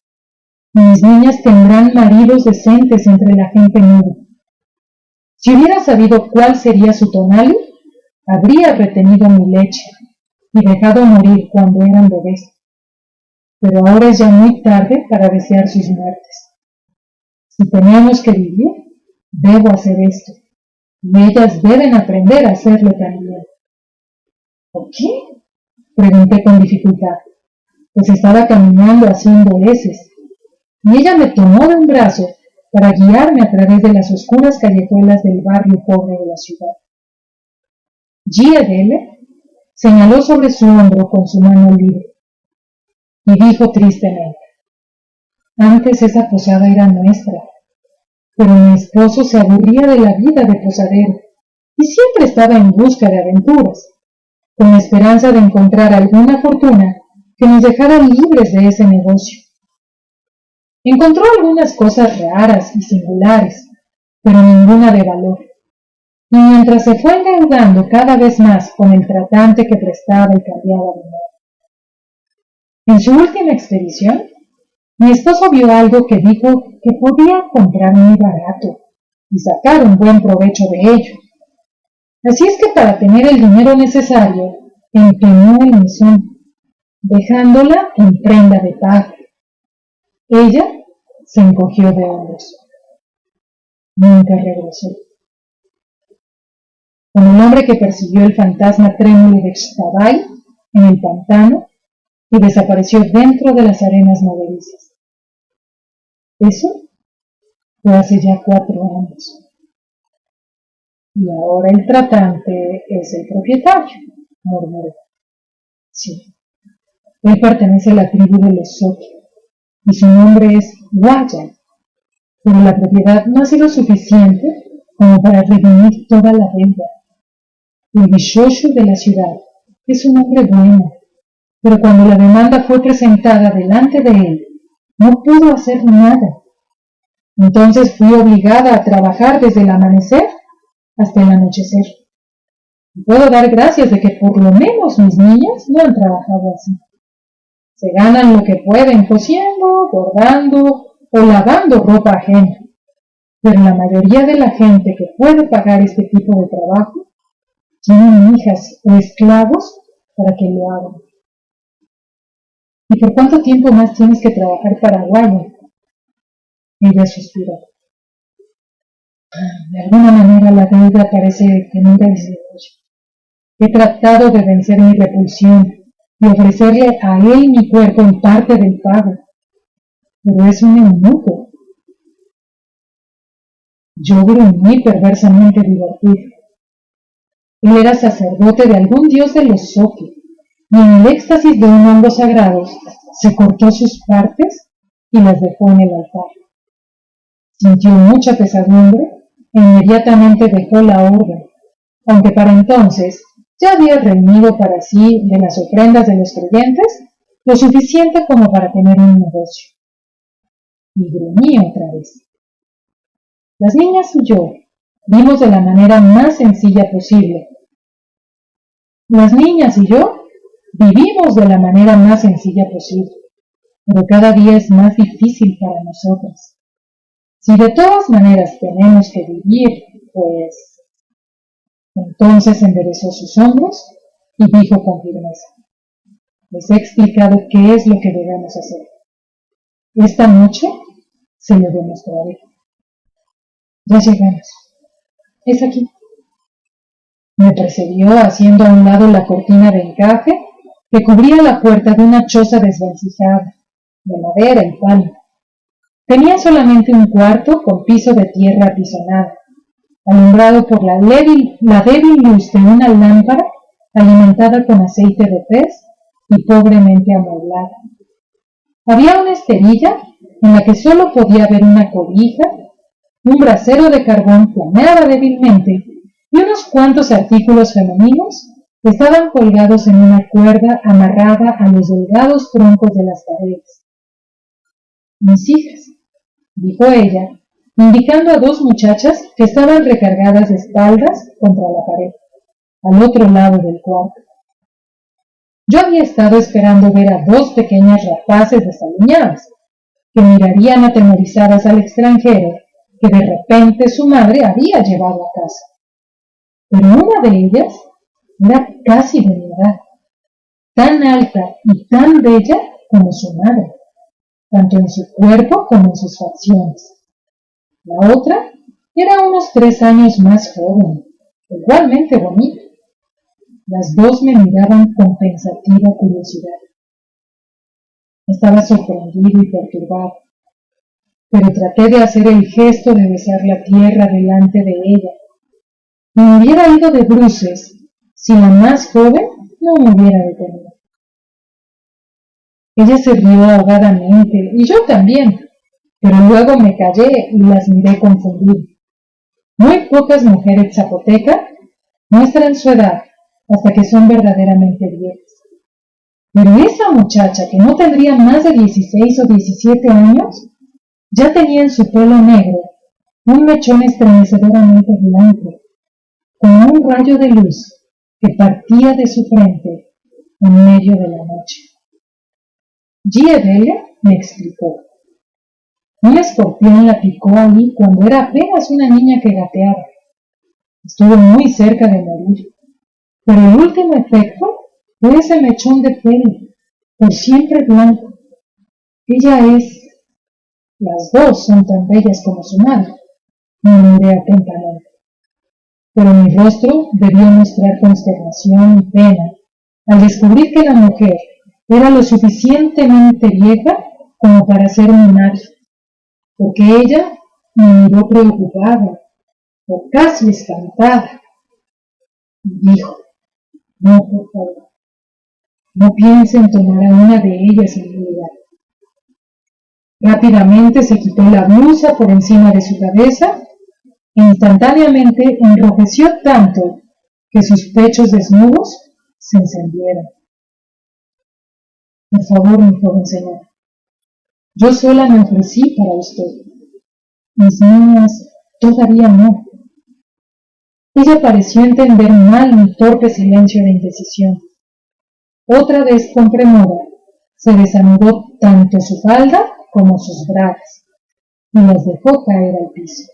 Y mis niñas tendrán maridos decentes entre la gente nueva. Si hubiera sabido cuál sería su tonali, habría retenido mi leche y dejado morir cuando eran bebés. Pero ahora es ya muy tarde para desear sus muertes. Si tenemos que vivir, debo hacer esto, y ellas deben aprender a hacerlo también. ¿Por qué? Pregunté con dificultad, pues estaba caminando haciendo heces, y ella me tomó de un brazo para guiarme a través de las oscuras callejuelas del barrio pobre de la ciudad. Giedele señaló sobre su hombro con su mano libre y dijo tristemente: antes esa posada era nuestra, pero mi esposo se aburría de la vida de posadero y siempre estaba en busca de aventuras, con la esperanza de encontrar alguna fortuna que nos dejara libres de ese negocio. Encontró algunas cosas raras y singulares, pero ninguna de valor. Y mientras se fue endeudando cada vez más con el tratante que prestaba y cambiaba dinero. En su última expedición, mi esposo vio algo que dijo que podía comprar muy barato y sacar un buen provecho de ello. Así es que para tener el dinero necesario, empeñó el mesón, dejándola en prenda de pago. Ella se encogió de hombros. Nunca regresó. Como el hombre que persiguió el fantasma trémulo de Xtabay en el pantano y desapareció dentro de las arenas movedizas. Eso fue hace ya 4 años. Y ahora el tratante es el propietario, murmuró. Sí, él pertenece a la tribu de los Soki y su nombre es Wayan, pero la propiedad no ha sido suficiente como para redimir toda la deuda. El Bishoshu de la ciudad es un hombre bueno, pero cuando la demanda fue presentada delante de él, no pudo hacer nada. Entonces fui obligada a trabajar desde el amanecer hasta el anochecer. Y puedo dar gracias de que por lo menos mis niñas no han trabajado así. Se ganan lo que pueden cosiendo, bordando o lavando ropa ajena. Pero la mayoría de la gente que puede pagar este tipo de trabajo tienen hijas o esclavos para que lo hagan. ¿Y por cuánto tiempo más tienes que trabajar para Wayan? Ella suspiró. De alguna manera la deuda parece que nunca disminuye. He tratado de vencer mi repulsión y ofrecerle a él mi cuerpo en parte del pago, pero es un eunuco. Yo gruñí perversamente divertido. Él era sacerdote de algún dios de los Soki, y en el éxtasis de un hongo sagrado se cortó sus partes y las dejó en el altar. Sintió mucha pesadumbre e inmediatamente dejó la orden, aunque para entonces ya había reunido para sí de las ofrendas de los creyentes lo suficiente como para tener un negocio. Y gruñí otra vez. Las niñas y yo vimos de la manera más sencilla posible. Las niñas y yo vivimos de la manera más sencilla posible, pero cada día es más difícil para nosotras. Si de todas maneras tenemos que vivir, pues... Entonces enderezó sus hombros y dijo con firmeza: les he explicado qué es lo que debemos hacer. Esta noche se lo demostraré. Ya llegamos. Es aquí. Me precedió haciendo a un lado la cortina de encaje que cubría la puerta de una choza desvencijada, de madera y palo. Tenía solamente un cuarto con piso de tierra apisonada, alumbrado por la débil luz de una lámpara alimentada con aceite de pez y pobremente amueblada. Había una esterilla en la que solo podía ver una cobija, un brasero de carbón flameaba débilmente y unos cuantos artículos femeninos estaban colgados en una cuerda amarrada a los delgados troncos de las paredes. Mis hijas, dijo ella, indicando a 2 muchachas que estaban recargadas de espaldas contra la pared, al otro lado del cuarto. Yo había estado esperando ver a 2 pequeñas rapaces desaliñadas, que mirarían atemorizadas al extranjero que de repente su madre había llevado a casa. Pero una de ellas era casi de mi edad, tan alta y tan bella como su madre, tanto en su cuerpo como en sus facciones. La otra era unos 3 años más joven, igualmente bonita. Las 2 me miraban con pensativa curiosidad. Estaba sorprendido y perturbado, pero traté de hacer el gesto de besar la tierra delante de ella. Y me hubiera ido de bruces si la más joven no me hubiera detenido. Ella se rió ahogadamente, y yo también, pero luego me callé y las miré confundido. Muy pocas mujeres zapotecas muestran su edad hasta que son verdaderamente viejas. Pero esa muchacha, que no tendría más de 16 o 17 años, ya tenía en su pelo negro un mechón estremecedoramente blanco, como un rayo de luz que partía de su frente en medio de la noche. Gievelle me explicó. Un escorpión la picó ahí cuando era apenas una niña que gateaba. Estuvo muy cerca de morir, pero el último efecto fue ese mechón de pelo, por siempre blanco. Ella es... Las dos son tan bellas como su madre, murmuré atentamente. Pero mi rostro debió mostrar consternación y pena al descubrir que la mujer era lo suficientemente vieja como para ser un nadie, porque ella me miró preocupada o casi espantada y dijo: no, por favor, no piense en tomar a una de ellas en mi lugar. Rápidamente se quitó la blusa por encima de su cabeza e instantáneamente enrojeció tanto que sus pechos desnudos se encendieron. Por favor, mi joven señora, yo sola me ofrecí para usted. Mis niñas todavía no. Ella pareció entender mal mi torpe silencio de indecisión. Otra vez con premura se desanudó tanto su falda como sus bragas y las dejó caer al piso,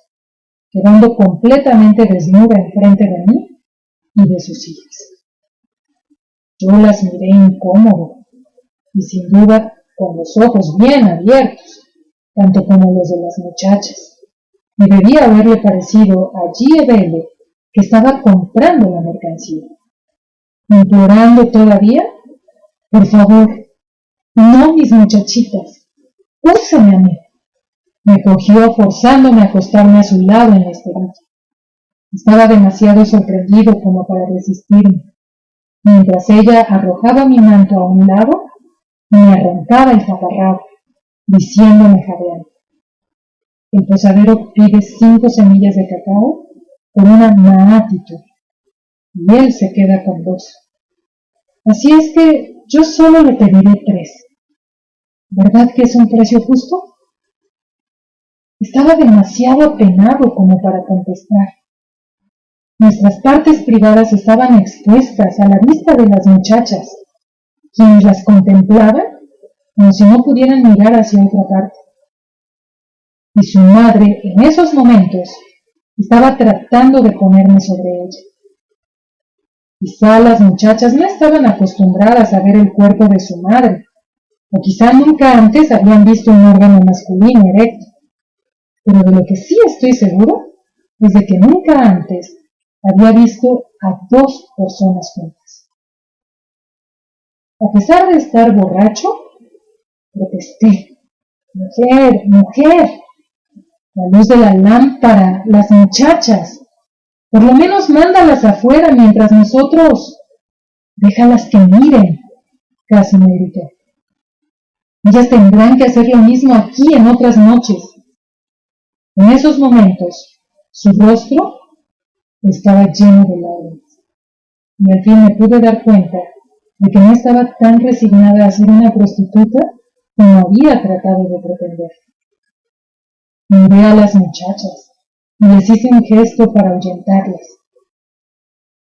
quedando completamente desnuda enfrente de mí y de sus hijas. Yo las miré incómodo y sin duda con los ojos bien abiertos, tanto como los de las muchachas, y debía haberle parecido a Gievelle que estaba comprando la mercancía, implorando todavía: por favor, no, mis muchachitas, úseme a mí. Me cogió forzándome a acostarme a su lado en la esterilla. Estaba demasiado sorprendido como para resistirme. Mientras ella arrojaba mi manto a un lado, me arrancaba el taparrabo, diciéndome jadeante: el posadero pide 5 semillas de cacao por una maatitud, y él se queda con 2. Así es que yo solo le pediré 3. ¿Verdad que es un precio justo? Estaba demasiado apenado como para contestar. Nuestras partes privadas estaban expuestas a la vista de las muchachas, quienes las contemplaban como si no pudieran mirar hacia otra parte. Y su madre, en esos momentos, estaba tratando de ponerme sobre ella. Quizá las muchachas no estaban acostumbradas a ver el cuerpo de su madre, o quizá nunca antes habían visto un órgano masculino erecto. Pero de lo que sí estoy seguro es de que nunca antes había visto a 2 personas juntas. A pesar de estar borracho, protesté: mujer, mujer, la luz de la lámpara, las muchachas, por lo menos mándalas afuera mientras nosotros... Déjalas que miren, casi me gritó. Ellas tendrán que hacer lo mismo aquí en otras noches. En esos momentos, su rostro estaba lleno de lágrimas, y al fin me pude dar cuenta de que no estaba tan resignada a ser una prostituta como había tratado de pretender. Miré a las muchachas y les hice un gesto para ahuyentarlas.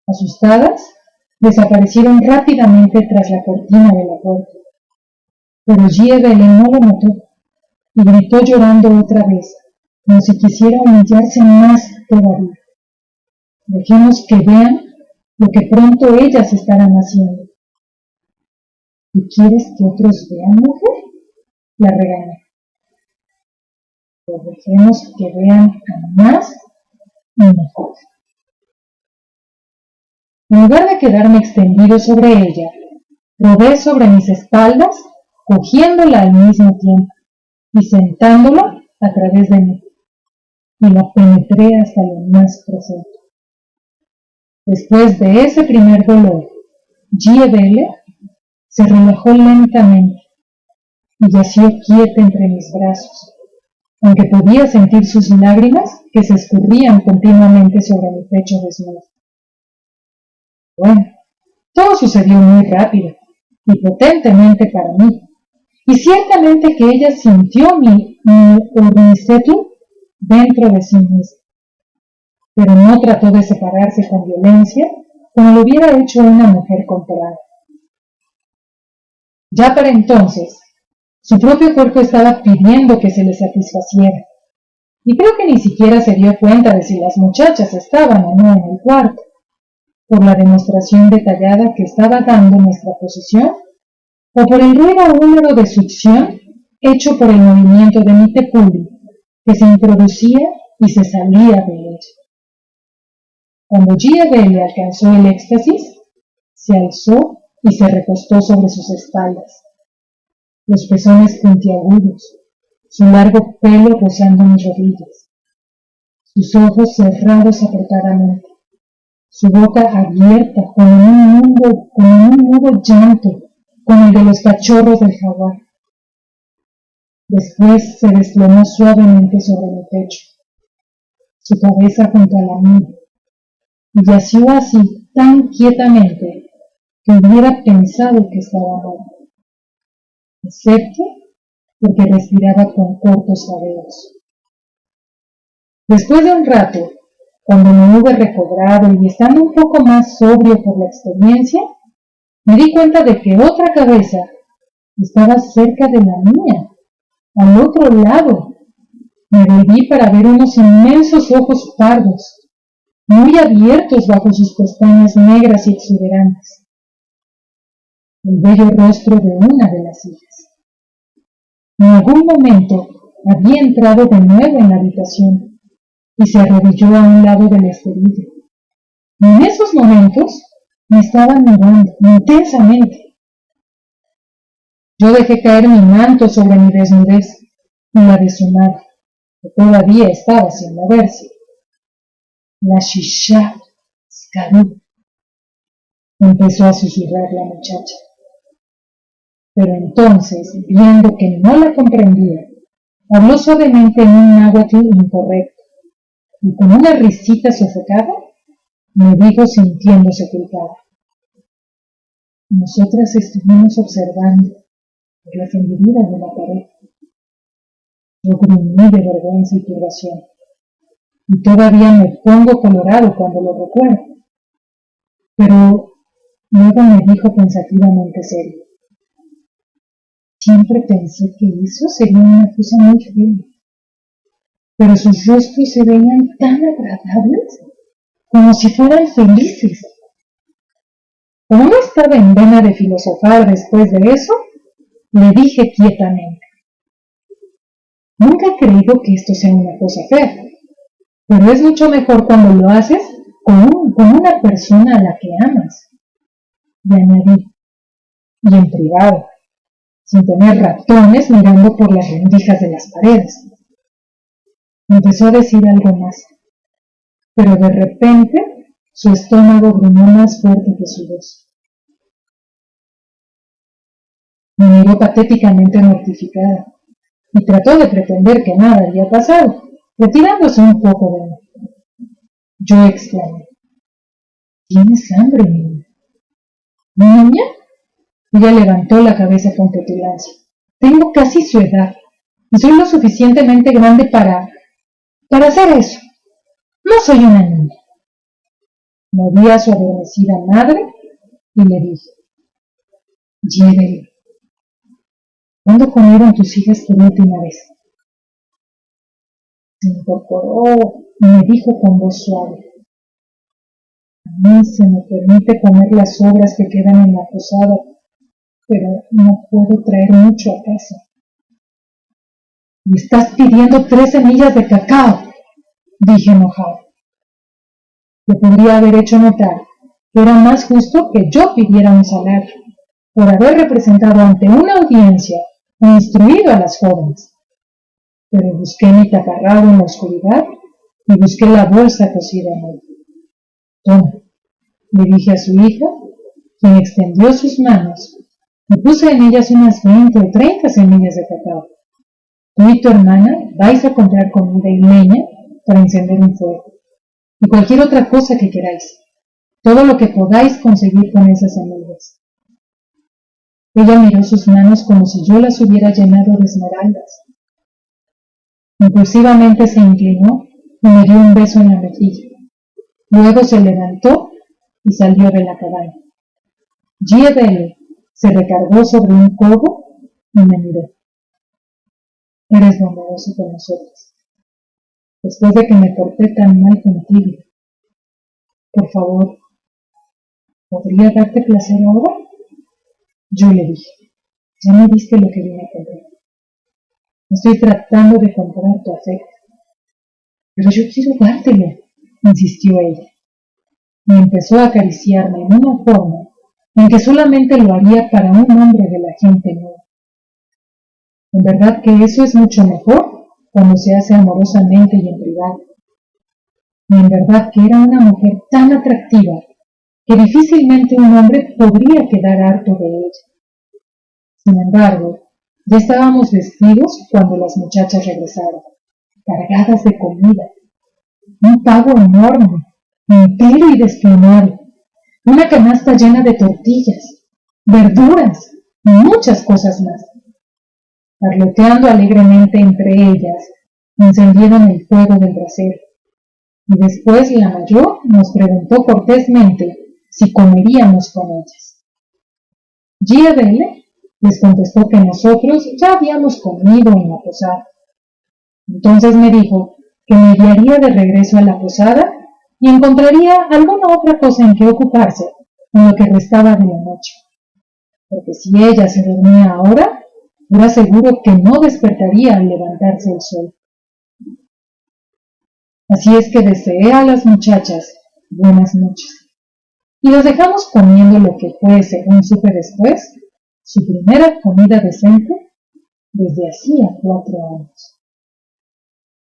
Asustadas, desaparecieron rápidamente tras la cortina de la puerta. Pero Gievelle no lo notó y gritó llorando otra vez, como si quisiera humillarse más todavía. Dejemos que vean lo que pronto ellas estarán haciendo. ¿Y quieres que otros vean, mujer? La regañé. Pues dejemos que vean a más y mejor. En lugar de quedarme extendido sobre ella, rodé sobre mis espaldas, cogiéndola al mismo tiempo y sentándola a través de mí, y la penetré hasta lo más profundo. Después de ese primer dolor, Gievele se relajó lentamente y yació quieta entre mis brazos, aunque podía sentir sus lágrimas que se escurrían continuamente sobre mi pecho desnudo. Bueno, todo sucedió muy rápido y potentemente para mí, y ciertamente que ella sintió mi ornicetu dentro de sí misma, pero no trató de separarse con violencia como lo hubiera hecho una mujer comprada. Ya para entonces, su propio cuerpo estaba pidiendo que se le satisfaciera, y creo que ni siquiera se dio cuenta de si las muchachas estaban o no en el cuarto, por la demostración detallada que estaba dando nuestra posición, o por el ruido húmedo de succión hecho por el movimiento de mi tepuli, que se introducía y se salía de ella. Cuando Gievele alcanzó el éxtasis, se alzó y se recostó sobre sus espaldas, los pezones puntiagudos, su largo pelo rozando mis rodillas, sus ojos cerrados apretadamente, su boca abierta con un mudo llanto, como el de los cachorros del jaguar. Después se desplomó suavemente sobre mi pecho, su cabeza junto a la mía, y yació así tan quietamente que hubiera pensado que estaba muerta, excepto porque respiraba con cortos jadeos. Después de un rato, cuando me hube recobrado y estando un poco más sobrio por la experiencia, me di cuenta de que otra cabeza estaba cerca de la mía, al otro lado. Me volví para ver unos inmensos ojos pardos, muy abiertos bajo sus pestañas negras y exuberantes, el bello rostro de una de las hijas. En algún momento había entrado de nuevo en la habitación y se arrodilló a un lado del esterillo. Y en esos momentos me estaban mirando intensamente. Yo dejé caer mi manto sobre mi desnudez y la de su madre, que todavía estaba sin moverse. La Shisha Scarú, empezó a susurrar la muchacha. Pero entonces, viendo que no la comprendía, habló suavemente en un náhuatl incorrecto, y con una risita sofocada, me dijo sintiéndose culpable. Nosotras estuvimos observando por las hendiduras de la pared. Yo gruñí de vergüenza y turbación, y todavía me pongo colorado cuando lo recuerdo. Pero luego me dijo pensativamente serio. Siempre pensé que eso sería una cosa muy fea, pero sus rostros se veían tan agradables, como si fueran felices. Como no estaba en vena de filosofar después de eso, le dije quietamente. Nunca he creído que esto sea una cosa fea, pero es mucho mejor cuando lo haces con una persona a la que amas. Y añadí, y en privado, sin tener ratones mirando por las rendijas de las paredes. Empezó a decir algo más, pero de repente su estómago gruñó más fuerte que su voz. Me miró patéticamente mortificada y trató de pretender que nada había pasado, retirándose un poco de mí. Yo exclamé, ¿tienes hambre, niña? ¿Niña? Ella levantó la cabeza con petulancia. Tengo casi su edad y soy lo suficientemente grande para hacer eso. No soy una niña. Moví a su adormecida madre y le dije, Gievele, ¿cuándo comieron tus hijas por última vez? Se incorporó y me dijo con voz suave, a mí se me permite comer las sobras que quedan en la posada, pero no puedo traer mucho a casa. Me estás pidiendo 3 semillas de cacao, dije enojado. Le podría haber hecho notar que era más justo que yo pidiera un salario, por haber representado ante una audiencia e instruido a las jóvenes. Pero busqué mi taparrabo en la oscuridad y busqué la bolsa cosida en él. Toma, le dije a su hija, quien extendió sus manos, y puse en ellas unas 20 o 30 semillas de cacao. Tú y tu hermana vais a comprar comida y leña para encender un fuego, y cualquier otra cosa que queráis, todo lo que podáis conseguir con esas semillas. Ella miró sus manos como si yo las hubiera llenado de esmeraldas. Impulsivamente se inclinó y me dio un beso en la mejilla. Luego se levantó y salió de la cabaña. Giebele se recargó sobre un codo y me miró. Eres bondadoso con nosotros, después de que me porté tan mal contigo. Por favor, ¿podría darte placer ahora? Yo le dije, ya me diste lo que vine a comprar. Estoy tratando de comprar tu afecto. Pero yo quiero dártelo, insistió ella. Y empezó a acariciarme en una forma en que solamente lo haría para un hombre de la gente nueva. En verdad que eso es mucho mejor cuando se hace amorosamente y en privado. Y en verdad que era una mujer tan atractiva que difícilmente un hombre podría quedar harto de ella. Sin embargo, ya estábamos vestidos cuando las muchachas regresaron, cargadas de comida. Un pavo enorme, entero y desplumado, una canasta llena de tortillas, verduras y muchas cosas más. Parloteando alegremente entre ellas, encendieron el fuego del brasero, y después la mayor nos preguntó cortésmente si comeríamos con ellas. Giebele les contestó que nosotros ya habíamos comido en la posada. Entonces me dijo que me guiaría de regreso a la posada y encontraría alguna otra cosa en que ocuparse en lo que restaba de la noche, porque si ella se dormía ahora, era seguro que no despertaría al levantarse el sol. Así es que deseé a las muchachas buenas noches, y las dejamos comiendo lo que fue, según supe después, su primera comida decente desde hacía 4 años.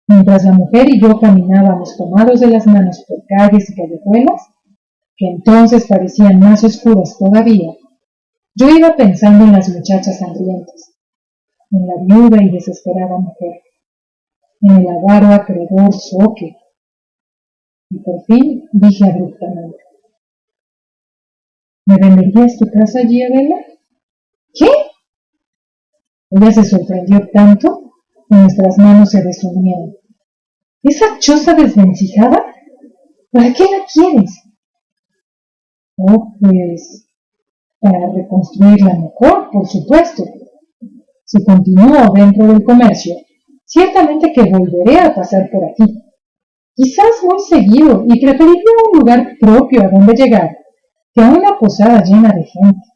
Mientras la mujer y yo caminábamos tomados de las manos por calles y callejuelas, que entonces parecían más oscuras todavía, yo iba pensando en las muchachas hambrientas, en la viuda y desesperada mujer, en el avaro acreedor Zoque, y por fin dije abruptamente, ¿me venderías tu casa, Giebele? ¿Qué? Ella se sorprendió tanto que nuestras manos se desunieron. ¿Esa choza desvencijada? ¿Para qué la quieres? Oh, pues, para reconstruirla mejor, por supuesto. Si continúo dentro del comercio, ciertamente que volveré a pasar por aquí. Quizás muy seguido, y preferiría un lugar propio a donde llegar que a una posada llena de gente.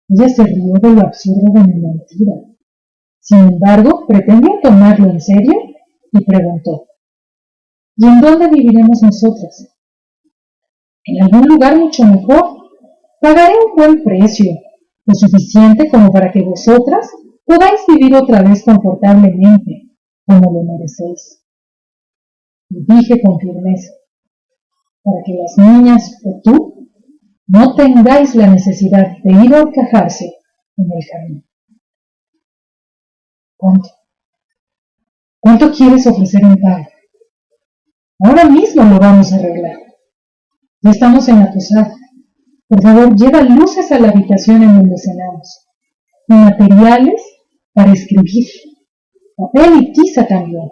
Ella se rió de lo absurdo de mi mentira. Sin embargo, pretendió tomarlo en serio y preguntó, ¿y en dónde viviremos nosotras? En algún lugar mucho mejor. Pagaré un buen precio, lo suficiente como para que vosotras podáis vivir otra vez confortablemente, como lo merecéis. Y dije con firmeza, para que las niñas o tú no tengáis la necesidad de ir a horcajarse en el camino. ¿Cuánto? ¿Cuánto quieres ofrecer en pago? Ahora mismo lo vamos a arreglar. Ya estamos en la posada. Por favor, lleva luces a la habitación en donde cenamos, y materiales para escribir, papel y tiza también.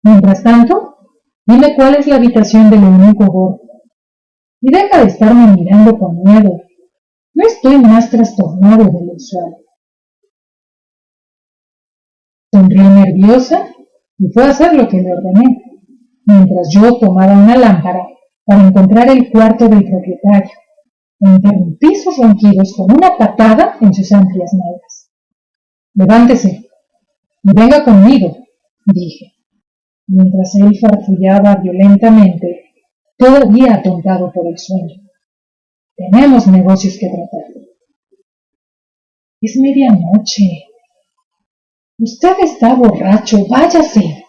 Mientras tanto, dime cuál es la habitación del eunuco gordo. Y deja de estarme mirando con miedo. No estoy más trastornado de lo usual. Sonrió nerviosa y fue a hacer lo que le ordené, mientras yo tomaba una lámpara para encontrar el cuarto del propietario e interrumpí sus ronquidos con una patada en sus amplias nalgas. Levántese y venga conmigo, dije, mientras él farfullaba violentamente, todavía atontado por el sueño. Tenemos negocios que tratar. Es medianoche. Usted está borracho, váyase.